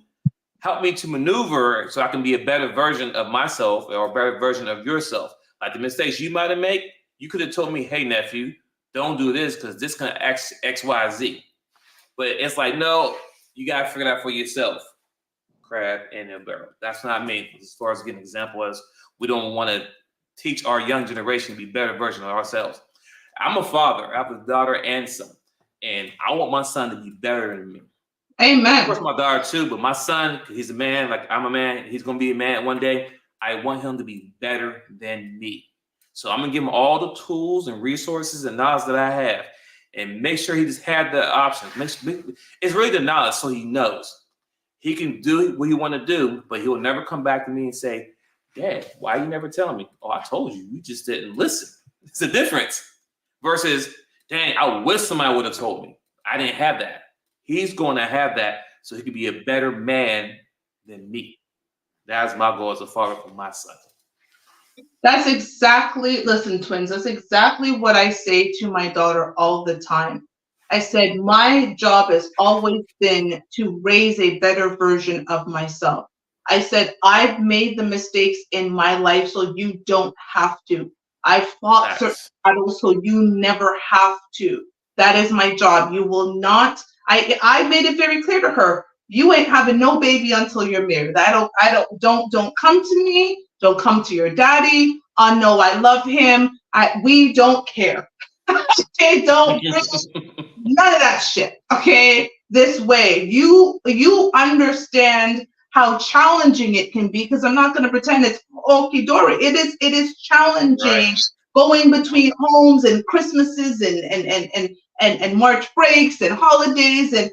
help me to maneuver so I can be a better version of myself or a better version of yourself? Like the mistakes you might have made, you could have told me, hey, nephew, don't do this because this can X, Y, Z. But it's like, no, you got to figure it out for yourself. Crab in a barrel. That's not me. As far as getting an example as we don't want to teach our young generation to be better version of ourselves. I'm a father. I have a daughter and son. And I want my son to be better than me. Amen. Of course, my daughter too, but my son, he's a man, like I'm a man, he's going to be a man one day. I want him to be better than me. So I'm going to give him all the tools and resources and knowledge that I have and make sure he just had the options. It's really the knowledge so he knows. He can do what he want to do, but he will never come back to me and say, Dad, why you never telling me? Oh, I told you. You just didn't listen. It's a difference versus, dang, I wish somebody would have told me. I didn't have that. He's going to have that so he can be a better man than me. That's my goal as a father for my son. Listen, twins, that's exactly what I say to my daughter all the time. I said, my job has always been to raise a better version of myself. I said, I've made the mistakes in my life so you don't have to. I fought certain battles so you never have to. That is my job. You will not. I made it very clear to her. You ain't having no baby until you're married. Don't come to me. Don't come to your daddy. No, I love him. We don't care. Okay, don't. None of that shit. Okay, this way. You understand how challenging it can be, because I'm not going to pretend it's okie dory. It is challenging, going between homes and Christmases and March breaks and holidays and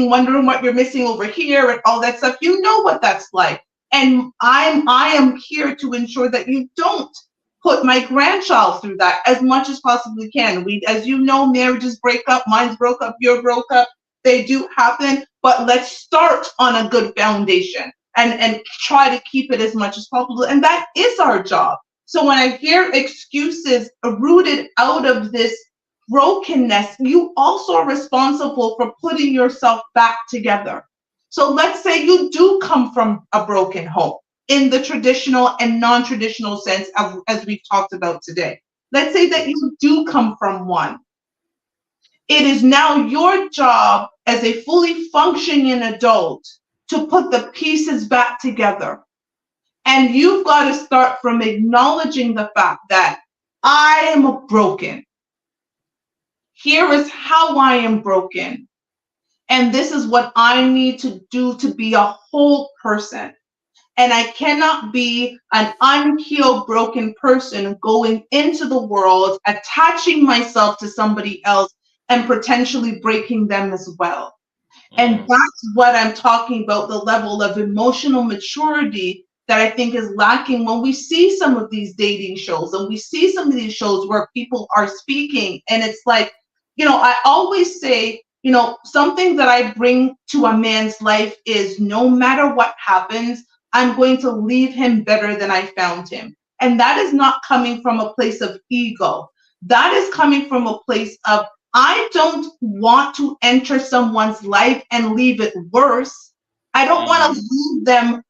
wondering what you're missing over here and all that stuff. You know what that's like. And I am here to ensure that you don't put my grandchild through that as much as possibly can. As you know, marriages break up, mine's broke up, yours broke up. They do happen, but let's start on a good foundation and try to keep it as much as possible. And that is our job. So when I hear excuses rooted out of this brokenness, you also are responsible for putting yourself back together. So let's say you do come from a broken home in the traditional and non-traditional sense, as we've talked about today. Let's say that you do come from one. It is now your job as a fully functioning adult to put the pieces back together. And you've got to start from acknowledging the fact that I am broken. Here is how I am broken. And this is what I need to do to be a whole person. And I cannot be an unhealed, broken person going into the world, attaching myself to somebody else and potentially breaking them as well. And that's what I'm talking about, the level of emotional maturity that I think is lacking when we see some of these dating shows and we see some of these shows where people are speaking. And it's like, I always say, something that I bring to a man's life is no matter what happens, I'm going to leave him better than I found him. And that is not coming from a place of ego. That is coming from a place of, I don't want to enter someone's life and leave it worse. I don't want to leave them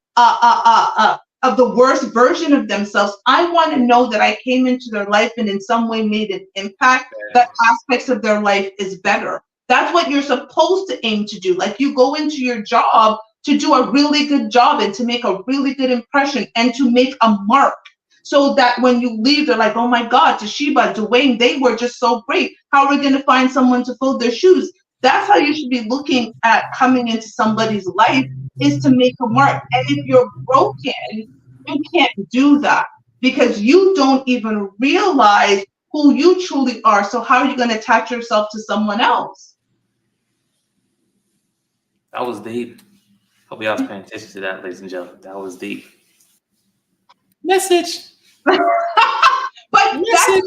of the worst version of themselves. I want to know that I came into their life and in some way made an impact, that aspects of their life is better. That's what you're supposed to aim to do. Like, you go into your job to do a really good job and to make a really good impression and to make a mark, so that when you leave, they're like, oh my God, Toshiba, Dwayne, they were just so great. How are we going to find someone to fill their shoes? That's how you should be looking at coming into somebody's life, is to make a mark. And if you're broken, you can't do that because you don't even realize who you truly are. So how are you going to attach yourself to someone else? That was deep. Hope y'all was paying attention to that, ladies and gentlemen. That was deep. Message. but Message.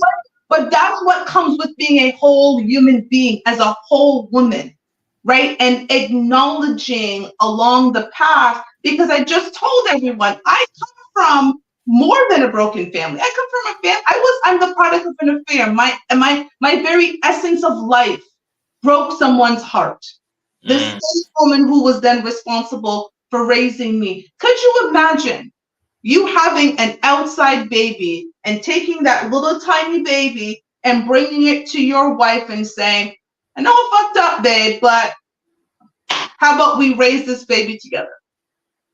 that's what comes with being a whole human being as a whole woman, right? And acknowledging along the path, because I just told everyone I come from more than a broken family. I come from a family. I'm the product of an affair. My very essence of life broke someone's heart. The same woman who was then responsible for raising me. Could you imagine you having an outside baby and taking that little tiny baby and bringing it to your wife and saying, I know I fucked up, babe, but how about we raise this baby together?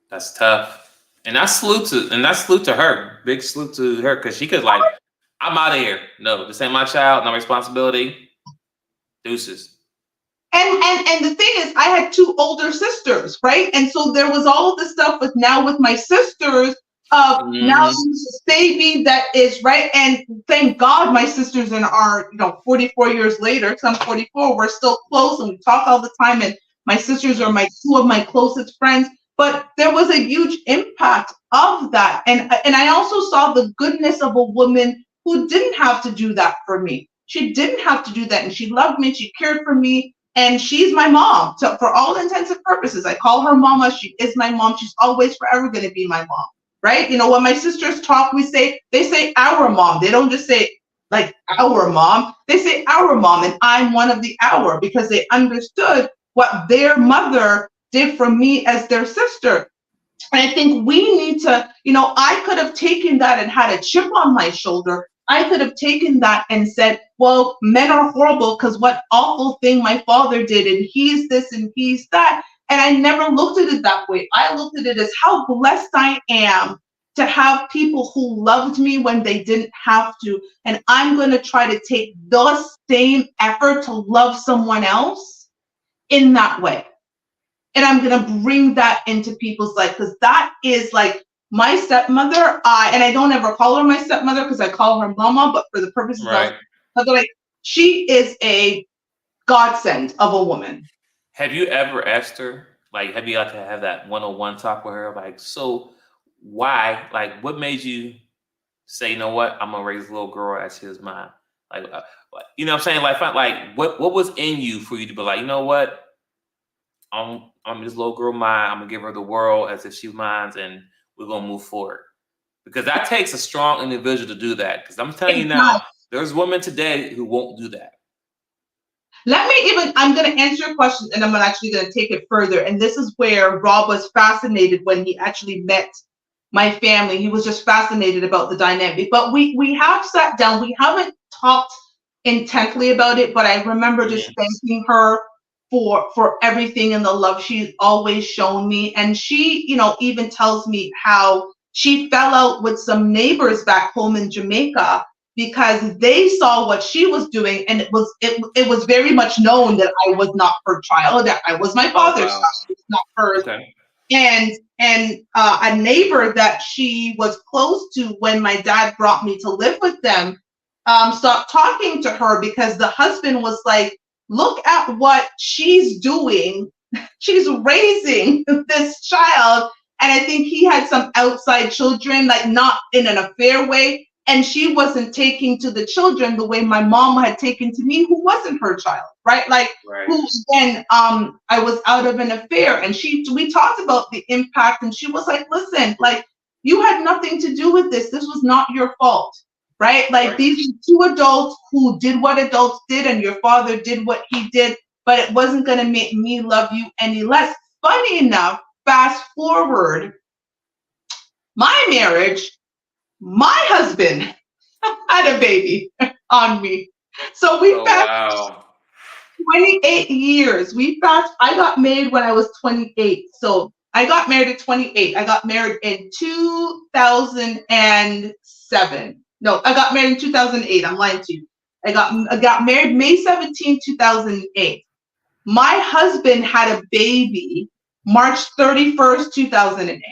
That's tough. And I salute to her. Big salute to her, because she could I'm out of here. No, this ain't my child, no responsibility. Deuces. And the thing is, I had two older sisters, right? And so there was all of this stuff with my sisters of now this baby that is right. And thank God my sisters are 44 years later, because I'm 44, we're still close and we talk all the time. And my sisters are two of my closest friends. But there was a huge impact of that. And I also saw the goodness of a woman who didn't have to do that for me. She didn't have to do that. And she loved me. She cared for me. And she's my mom. So for all intents and purposes, I call her mama. She is my mom. She's always forever going to be my mom, right? When my sisters talk, they say our mom. They don't just say like our mom. They say our mom, and I'm one of the our, because they understood what their mother did for me as their sister. And I think we need to, I could have taken that and had a chip on my shoulder. I could have taken that and said, well, men are horrible because what awful thing my father did, and he's this and he's that. And I never looked at it that way. I looked at it as how blessed I am to have people who loved me when they didn't have to. And I'm going to try to take the same effort to love someone else in that way. And I'm going to bring that into people's life, because that is like my stepmother. And I don't ever call her my stepmother because I call her mama, but for the purposes of like, she is a godsend of a woman. Have you ever asked her, have you got to have that one-on-one talk with her? So why, what made you say, you know what, I'm going to raise a little girl as his mom? You know what I'm saying? What was in you for you to be like, you know what? I'm this little girl mine. I'm gonna give her the world as if she's mine, and we're gonna move forward. Because that takes a strong individual to do that. Because I'm telling you now, there's women today who won't do that. I'm gonna answer your question, and I'm actually gonna take it further. And this is where Rob was fascinated when he actually met my family. He was just fascinated about the dynamic. But we have sat down. We haven't talked intently about it, but I remember just thanking her for everything and the love she's always shown me. And she, even tells me how she fell out with some neighbors back home in Jamaica because they saw what she was doing, and it was very much known that I was not her child, that I was my father's child, not hers. Okay. And a neighbor that she was close to when my dad brought me to live with them stopped talking to her because the husband was like, look at what she's doing. She's raising this child. And I think he had some outside children, not in an affair way. And she wasn't taking to the children the way my mom had taken to me, who wasn't her child, right? Who then I was out of an affair. And we talked about the impact, and she was like, listen, you had nothing to do with this. This was not your fault. Right? These are two adults who did what adults did, and your father did what he did, but it wasn't going to make me love you any less. Funny enough, fast forward, my marriage, my husband had a baby on me. So we fast 28 years. I got married when I was 28. So I got married at 28. I got married in 2007. No, I got married in 2008. I'm lying to you. I got married May 17, 2008. My husband had a baby March 31st, 2008.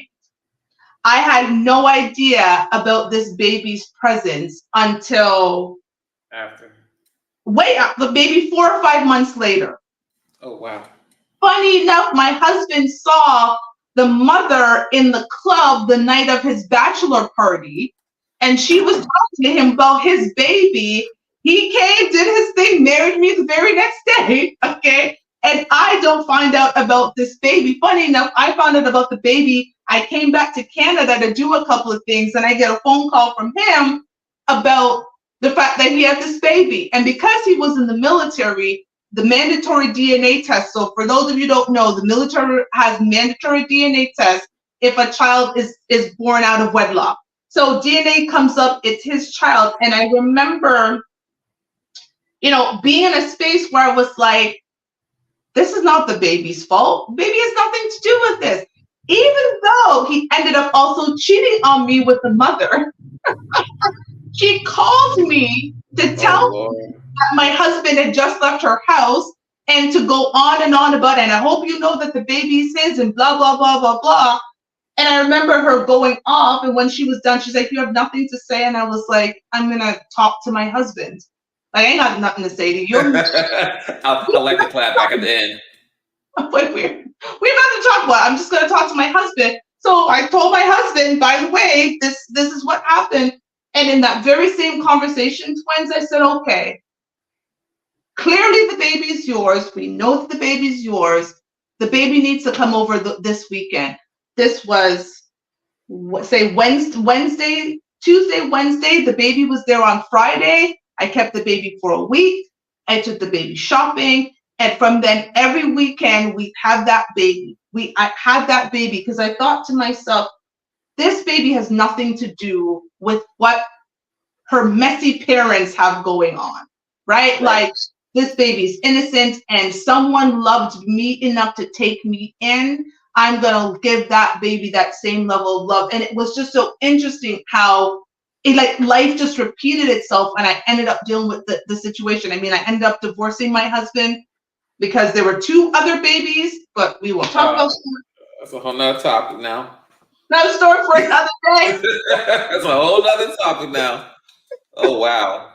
I had no idea about this baby's presence until the baby 4 or 5 months later. Oh, wow. Funny enough, my husband saw the mother in the club the night of his bachelor party, and she was talking to him about his baby. He came, did his thing, married me the very next day, okay? And I don't find out about this baby. Funny enough, I found out about the baby. I came back to Canada to do a couple of things, and I get a phone call from him about the fact that he had this baby. And because he was in the military, the mandatory DNA test. So for those of you who don't know, the military has mandatory DNA tests if a child is born out of wedlock. So DNA comes up, it's his child. And I remember, being in a space where I was like, this is not the baby's fault. Baby has nothing to do with this. Even though he ended up also cheating on me with the mother. She called me to tell me that my husband had just left her house and to go on and on about it. And I hope you know that the baby's his and blah, blah, blah, blah, blah. And I remember her going off. And when she was done, she's like, you have nothing to say. And I was like, I'm going to talk to my husband. Like, I ain't got nothing to say to you. I like the clap back at the end. Wait, we're about to talk about it. I'm just going to talk to my husband. So I told my husband, by the way, this is what happened. And in that very same conversation, Twins, I said, okay, clearly the baby's yours. We know that the baby's yours. The baby needs to come over this weekend. This was, say, Tuesday, Wednesday. The baby was there on Friday. I kept the baby for a week. I took the baby shopping. And from then, every weekend, we had that baby. I had that baby because I thought to myself, this baby has nothing to do with what her messy parents have going on, right? Like, this baby's innocent and someone loved me enough to take me in. I'm going to give that baby that same level of love. And it was just so interesting how life just repeated itself, and I ended up dealing with the situation. I mean, I ended up divorcing my husband because there were 2 other babies, but we won't talk about that. That's a whole nother topic now. Another story for another day. That's a whole nother topic now. Oh, wow.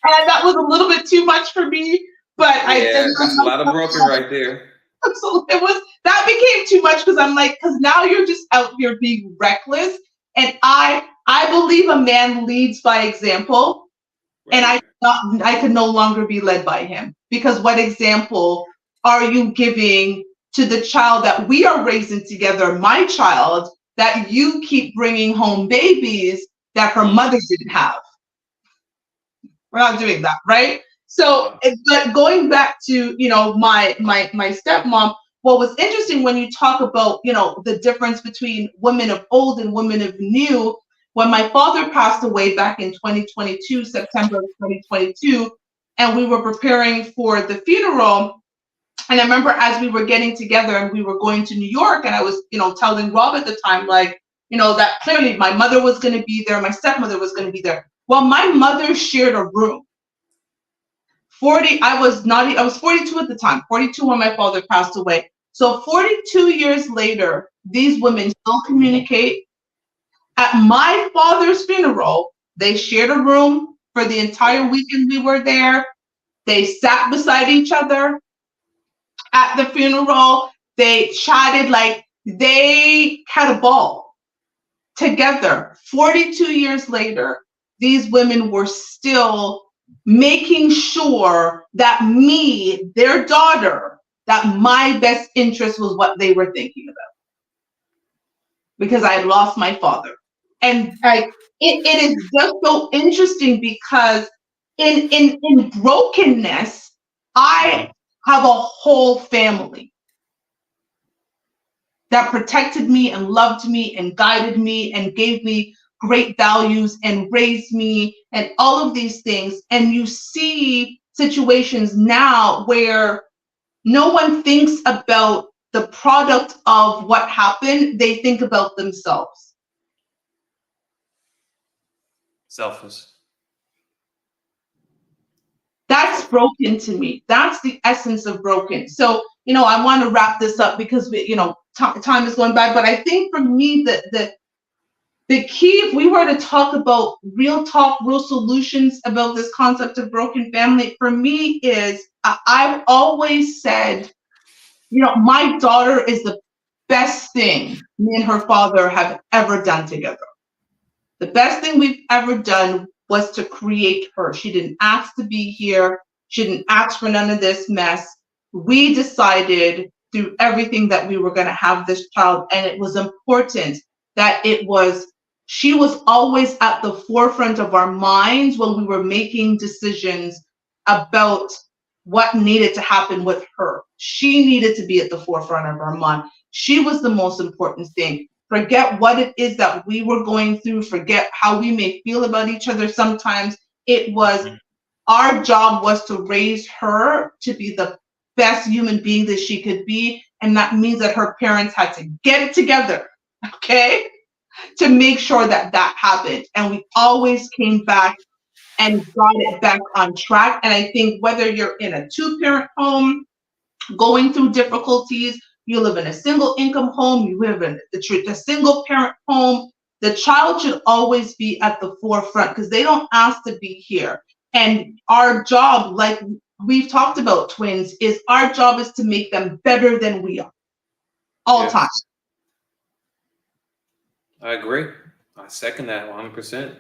And that was a little bit too much for me, but that's a lot of broken right there. So that became too much because now you're just out here being reckless. And I believe a man leads by example, right. And I could no longer be led by him, because what example are you giving to the child that we are raising together, my child, that you keep bringing home babies that her mother didn't have? We're not doing that, right? So, but going back to, my stepmom, what was interesting when you talk about, the difference between women of old and women of new, when my father passed away back in 2022, September of 2022, and we were preparing for the funeral. And I remember as we were getting together and we were going to New York, and I was, telling Rob at the time, that clearly my mother was going to be there, my stepmother was going to be there. Well, my mother shared a room. I was 42 at the time, 42 when my father passed away. So 42 years later, these women still communicate. At my father's funeral, they shared a room for the entire weekend we were there. They sat beside each other. At the funeral, they chatted, like they had a ball together. 42 years later, these women were still making sure that me, their daughter, that my best interest was what they were thinking about. Because I had lost my father. And it is just so interesting because in brokenness, I have a whole family that protected me and loved me and guided me and gave me great values and raised me and all of these things. And you see situations now where no one thinks about the product of what happened. They think about themselves. Selfish. That's broken to me. That's the essence of broken. So, I want to wrap this up because, time is going by. But I think for me, the key, if we were to talk about real talk, real solutions about this concept of broken family, for me is I've always said, my daughter is the best thing me and her father have ever done together. The best thing we've ever done was to create her. She didn't ask to be here. She didn't ask for none of this mess. We decided through everything that we were going to have this child, and it was important that she was always at the forefront of our minds when we were making decisions about what needed to happen with her. She needed to be at the forefront of our mind. She was the most important thing. Forget what it is that we were going through. Forget how we may feel about each other sometimes. It was our job was to raise her to be the best human being that she could be. And that means that her parents had to get it together, okay, to make sure that that happened. And we always came back and got it back on track. And I think whether you're in a two-parent home, going through difficulties, you live in a single income home, you live in a single parent home, the child should always be at the forefront because they don't ask to be here. And our job, like we've talked about, twins, is our job is to make them better than we are all time. I agree. I second that 100%.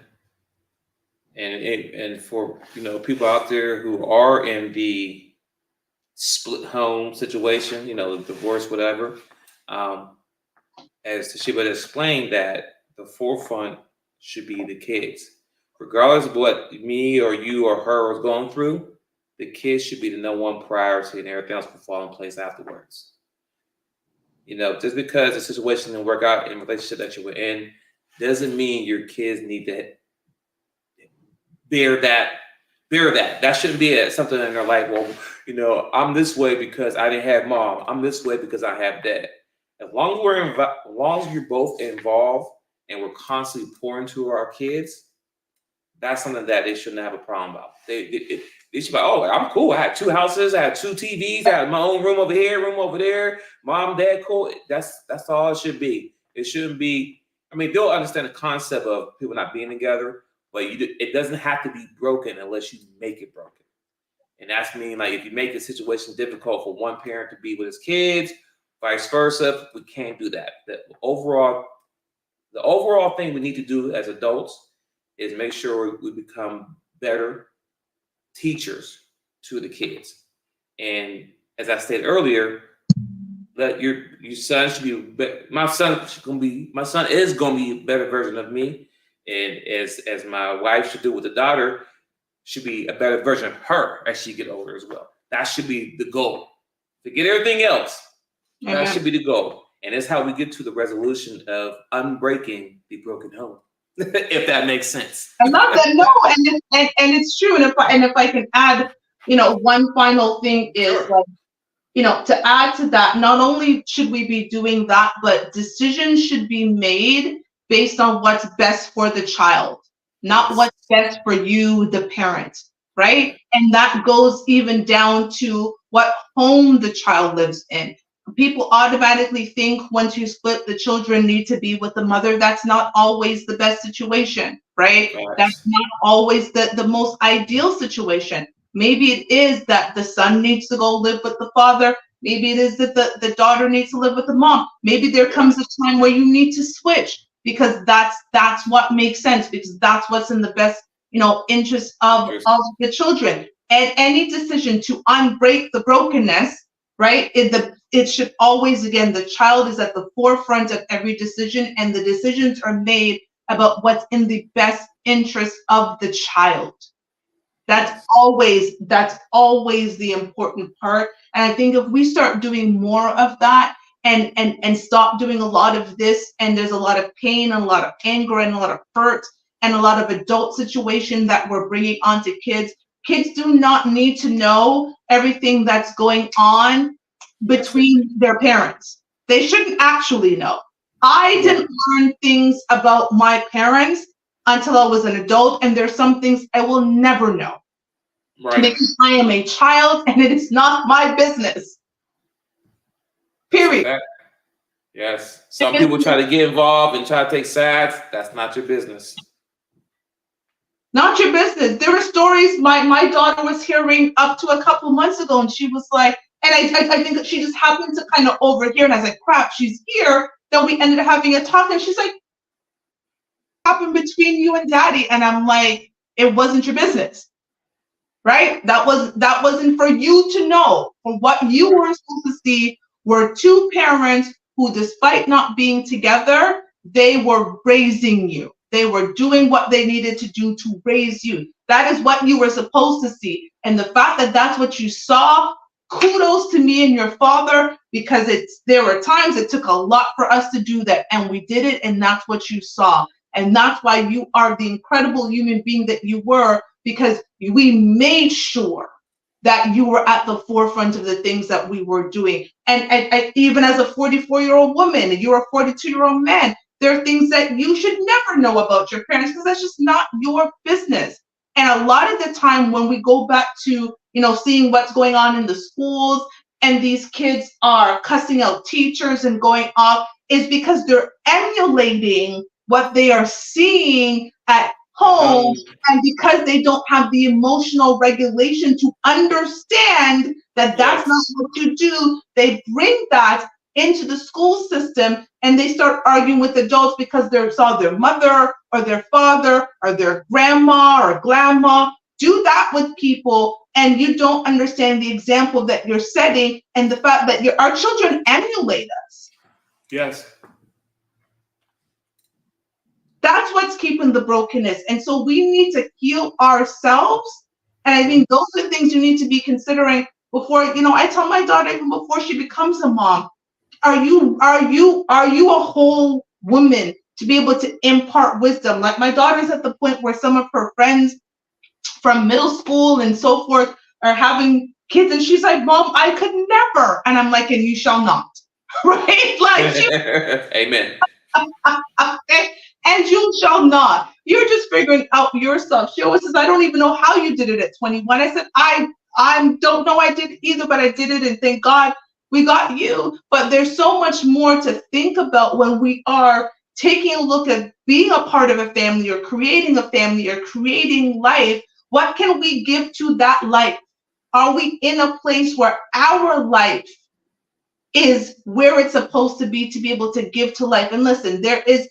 And for people out there who are in the split home situation, divorce, whatever, as Toshiba explained, that the forefront should be the kids, regardless of what me or you or her was going through. The kids should be the number one priority, and everything else will fall in place afterwards. Just because the situation didn't work out in the relationship that you were in doesn't mean your kids need to bear that. That shouldn't be something in their life. Well, I'm this way because I didn't have mom. I'm this way because I have dad. As long as you're both involved and we're constantly pouring to our kids, that's something that they shouldn't have a problem about. They should be like, oh, I'm cool. I had 2 houses. I had 2 TVs. I had my own room over here, room over there. Mom, dad, cool. That's all it should be. It shouldn't be. I mean, they'll understand the concept of people not being together, but it doesn't have to be broken unless you make it broken. And that's mean, like, if you make the situation difficult for one parent to be with his kids, vice versa, we can't do that. The overall thing we need to do as adults is make sure we become better teachers to the kids. And as I said earlier, that your son should be. My son is going to be a better version of me, and as my wife should do with the daughter, should be a better version of her as she get older as well. That should be the goal. Forget everything else. That should be the goal, and that's how we get to the resolution of unbreaking the broken home. If that makes sense. I love that. No, and it's true. And if I can add, one final thing is to add to that, not only should we be doing that, but decisions should be made based on what's best for the child, not what's best for you, the parent, right? And that goes even down to what home the child lives in. People automatically think once you split, the children need to be with the mother. That's not always the best situation, right? That's not always the most ideal situation. Maybe it is that the son needs to go live with the father. Maybe it is that the daughter needs to live with the mom. Maybe there comes a time where you need to switch because that's what makes sense, because that's what's in the best, interest of the children. And any decision to unbreak the brokenness, right? It should always, again, the child is at the forefront of every decision, and the decisions are made about what's in the best interest of the child. That's always the important part. And I think if we start doing more of that and stop doing a lot of this, and there's a lot of pain and a lot of anger and a lot of hurt and a lot of adult situation that we're bringing onto kids. Kids do not need to know everything that's going on between their parents. They shouldn't actually know. I didn't learn things about my parents until I was an adult, and there's some things I will never know. Right. Because I am a child and it is not my business. Period. Yes. Some people try to get involved and try to take sides. That's not your business. Not your business. There were stories my daughter was hearing up to a couple months ago, and she was like, And I think that she just happened to kind of overhear, and I was like, crap, she's here. Then we ended up having a talk, and she's like, happened between you and daddy? And I'm like, it wasn't your business, right? That wasn't for you to know. For what you were supposed to see were two parents who, despite not being together, they were raising you. They were doing what they needed to do to raise you. That is what you were supposed to see. And the fact that that's what you saw, kudos to me and your father, because there were times it took a lot for us to do that, and we did it, and that's what you saw. And that's why you are the incredible human being that you were, because we made sure that you were at the forefront of the things that we were doing. And even as a 44-year-old woman, you're a 42-year-old man, there are things that you should never know about your parents, because that's just not your business. And a lot of the time when we go back to, seeing what's going on in the schools, and these kids are cussing out teachers and going off, is because they're emulating what they are seeing at home, and because they don't have the emotional regulation to understand that that's not what you do, they bring that into the school system, and they start arguing with adults because they saw their mother or their father or their grandma or grandma do that with people, and you don't understand the example that you're setting, and the fact that our children emulate us. Yes. That's what's keeping the brokenness. And so we need to heal ourselves. And I think those are the things you need to be considering before, I tell my daughter, even before she becomes a mom, are you a whole woman to be able to impart wisdom? Like, my daughter's at the point where some of her friends from middle school and so forth are having kids, and she's like, Mom, I could never. And I'm like, and you shall not. Right? Like, amen. And you shall not. You're just figuring out yourself. She always says, I don't even know how you did it at 21. I said, I don't know I did it either, but I did it, and thank God we got you. But there's so much more to think about when we are taking a look at being a part of a family, or creating a family, or creating life. What can we give to that life? Are we in a place where our life is where it's supposed to be able to give to life? And listen, there is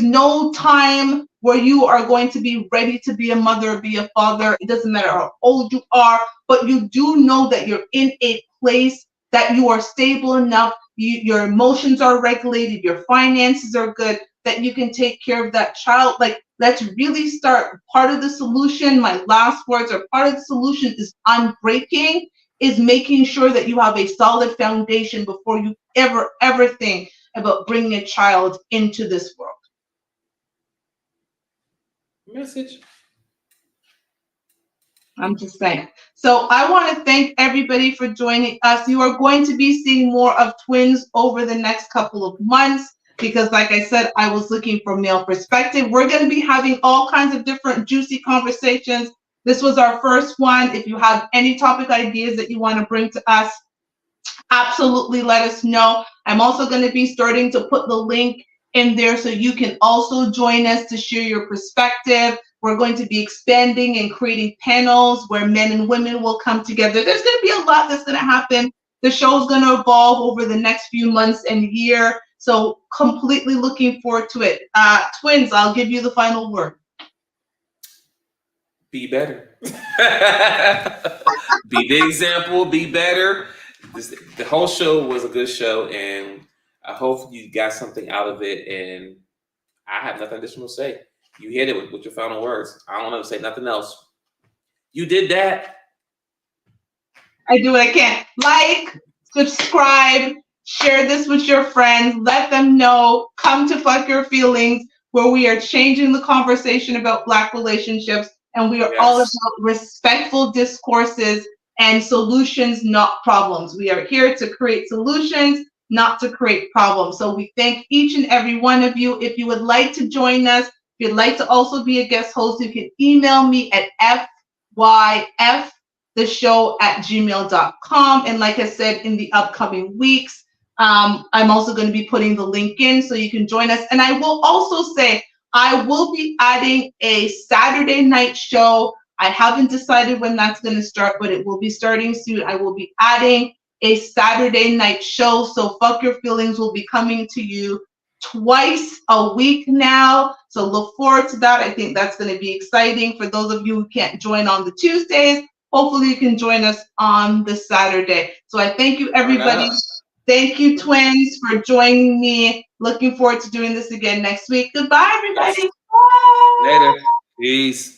no time where you are going to be ready to be a mother or be a father. It doesn't matter how old you are, but you do know that you're in a place that you are stable enough, your emotions are regulated, your finances are good, that you can take care of that child. Like, let's really start. Part of the solution, my last words, are part of the solution is unbreaking, is making sure that you have a solid foundation before you ever think about bringing a child into this world. Message. I'm just saying. So I want to thank everybody for joining us. You are going to be seeing more of Twins over the next couple of months, because like I said, I was looking for male perspective. We're going to be having all kinds of different juicy conversations. This was our first one. If you have any topic ideas that you want to bring to us, absolutely let us know. I'm also going to be starting to put the link in there so you can also join us to share your perspective. We're going to be expanding and creating panels where men and women will come together. There's going to be a lot that's going to happen. The show's going to evolve over the next few months and year. So completely looking forward to it. Twins, I'll give you the final word. Be better. Be the example, be better. The whole show was a good show, and I hope you got something out of it, and I have nothing additional to say. You hit it with your final words. I don't want to say nothing else. You did that. I do what I can. Like, subscribe, share this with your friends, let them know. Come to Fuck Your Feelings, where we are changing the conversation about Black relationships, and we are all about respectful discourses and solutions, not problems. We are here to create solutions, not to create problems. So we thank each and every one of you. If you would like to join us, if you'd like to also be a guest host, you can email me at fyftheshow@gmail.com. And like I said, in the upcoming weeks, I'm also going to be putting the link in so you can join us. And I will also say, I will be adding a Saturday night show. I haven't decided when that's going to start, but it will be starting soon. I will be adding a Saturday night show. So Fuck Your Feelings will be coming to you twice a week now. So look forward to that. I think that's going to be exciting for those of you who can't join on the Tuesdays. Hopefully you can join us on the Saturday. So I thank you, everybody. Thank you, twins, for joining me. Looking forward to doing this again next week. Goodbye, everybody. Bye. Later. Peace.